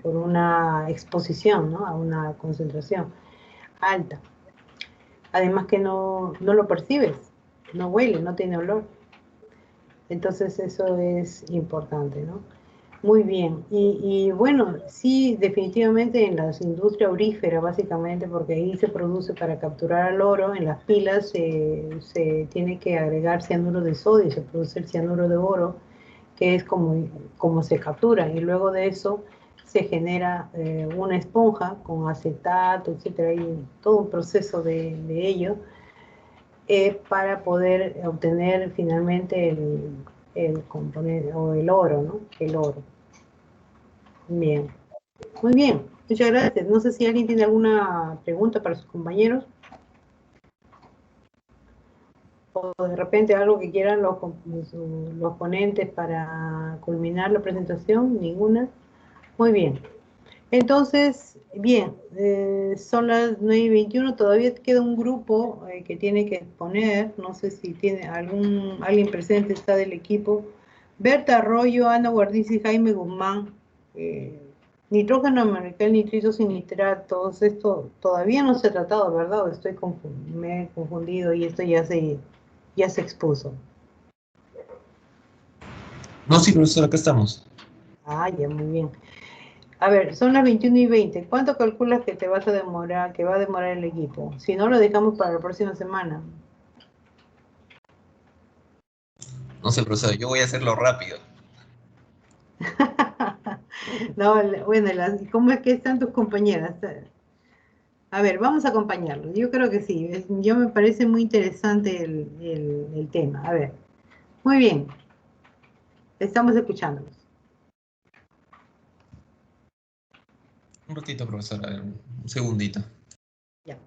una exposición, ¿no? A una concentración alta. Además que no lo percibes, no huele, no tiene olor. Entonces eso es importante, ¿no? Muy bien. Y bueno, sí, definitivamente en las industrias auríferas, básicamente, porque ahí se produce para capturar al oro, en las pilas se tiene que agregar cianuro de sodio, se produce el cianuro de oro, que es como se captura, y luego de eso se genera una esponja con acetato, etcétera, y todo un proceso de ello para poder obtener finalmente el componente, o el oro, ¿no? El oro. Bien, muy bien, muchas gracias. No sé si alguien tiene alguna pregunta para sus compañeros. O de repente algo que quieran los ponentes para culminar la presentación. Ninguna. Muy bien. Entonces, bien, son las 9:21, todavía queda un grupo que tiene que exponer, no sé si tiene alguien presente está del equipo. Berta Arroyo, Ana Guardizi, Jaime Guzmán, nitrógeno americal, nitritos y nitratos, esto todavía no se ha tratado, ¿verdad? Me he confundido y esto ya se expuso.
No, sí, profesor, acá estamos.
Ah, ya, muy bien. A ver, son las 21:20. ¿Cuánto calculas que va a demorar el equipo? Si no, lo dejamos para la próxima semana.
No sé, profesor, yo voy a hacerlo rápido.
No, bueno, ¿cómo es que están tus compañeras? A ver, vamos a acompañarlos. Yo creo que sí. Yo me parece muy interesante el tema. A ver, muy bien. Estamos escuchándolos.
Un ratito, profesor, a ver, un segundito.
Ya.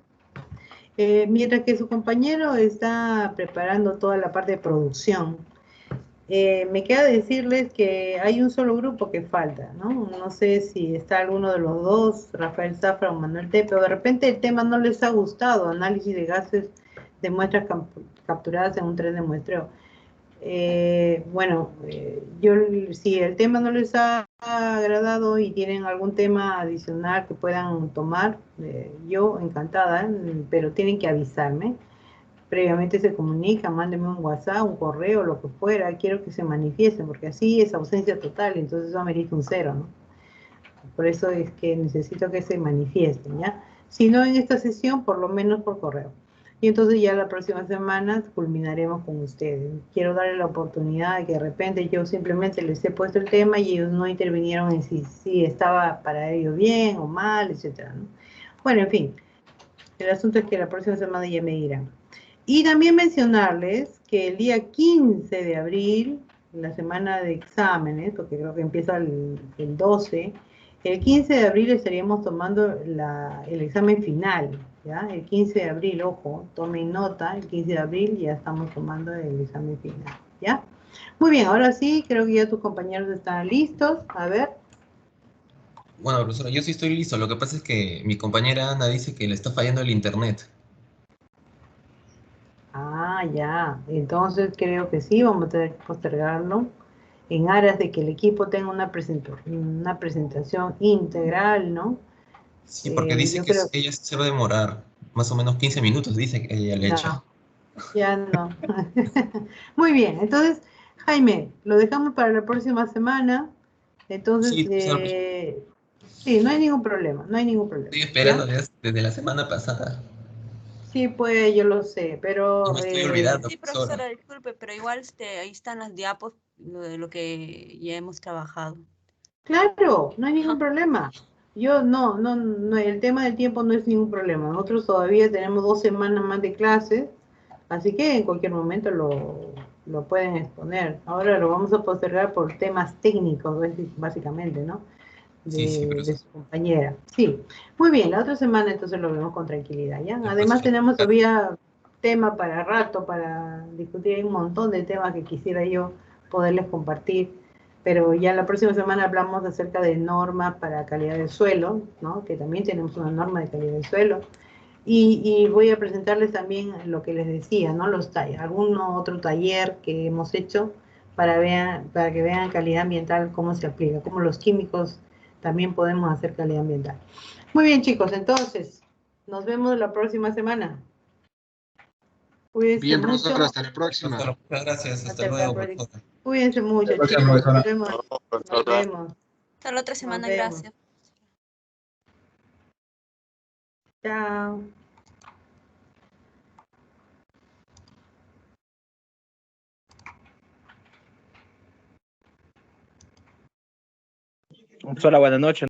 Mientras que su compañero está preparando toda la parte de producción, me queda decirles que hay un solo grupo que falta, ¿no? No sé si está alguno de los dos, Rafael Zafra o Manuel Tepe, o de repente el tema no les ha gustado, análisis de gases de muestras capturadas en un tren de muestreo. Bueno, si el tema no les ha agradado y tienen algún tema adicional que puedan tomar, yo encantada, pero tienen que avisarme. Previamente se comunican, mándenme un WhatsApp, un correo, lo que fuera, quiero que se manifiesten, porque así es ausencia total, entonces eso amerita un 0, ¿no? Por eso es que necesito que se manifiesten, ¿ya? Si no en esta sesión, por lo menos por correo. Y entonces ya la próxima semana culminaremos con ustedes. Quiero darle la oportunidad de que de repente yo simplemente les he puesto el tema y ellos no intervinieron en si estaba para ellos bien o mal, etcétera, ¿no? Bueno, en fin, el asunto es que la próxima semana ya me dirán. Y también mencionarles que el día 15 de abril, la semana de exámenes, porque creo que empieza el 12, el 15 de abril estaríamos tomando el examen final, ¿ya? El 15 de abril, ojo, tomen nota, el 15 de abril ya estamos tomando el examen final, ¿ya? Muy bien, ahora sí, creo que ya tus compañeros están listos. A ver.
Bueno, profesora, yo sí estoy listo. Lo que pasa es que mi compañera Ana dice que le está fallando el internet.
Ah, ya. Entonces creo que sí, vamos a tener que postergarlo en aras de que el equipo tenga una presentación integral, ¿no?
Sí, porque dice
Yo
que
creo,
ella se va a demorar más o menos 15 minutos, dice que ella le echa.
no, ya no. Muy bien, entonces, Jaime, lo dejamos para la próxima semana. Entonces,
Sí, profesora, pues,
sí, no hay ningún problema, no hay ningún problema,
estoy esperando
¿ya?
desde la semana pasada.
Sí, pues yo lo sé,
No
pero
me estoy olvidando,
Sí,
profesora.
profesora, disculpe, pero igual ahí están las diapos, lo de lo que ya hemos trabajado.
claro, no hay ningún
Ajá.
problema. Yo no, el tema del tiempo no es ningún problema. Nosotros todavía tenemos 2 semanas más de clases, así que en cualquier momento lo pueden exponer. Ahora lo vamos a postergar por temas técnicos, básicamente, ¿no?
Sí, sí,
De
profesora.
su compañera. Sí, muy bien, la otra semana entonces lo vemos con tranquilidad, ¿ya?
Ya,
Además
profesora.
tenemos todavía tema para rato, para discutir, hay un montón de temas que quisiera yo poderles compartir, pero ya la próxima semana hablamos acerca de normas para calidad del suelo, ¿no? Que también tenemos una norma de calidad del suelo. Y voy a presentarles también lo que les decía, ¿no? Algún otro taller que hemos hecho para que vean calidad ambiental, cómo se aplica, cómo los químicos también podemos hacer calidad ambiental. Muy bien, chicos, entonces, nos vemos la próxima semana. Cuídense
Bien,
mucho.
profesor, hasta la próxima.
Profesora, muchas gracias. Hasta
Hasta la
luego,
próxima.
profesora.
Cuídense mucho,
Gracias,
chicos.
profesora.
Nos vemos. Nos vemos.
Hasta la otra
Nos
semana,
vemos.
gracias.
Chao.
Profesora, buenas noches.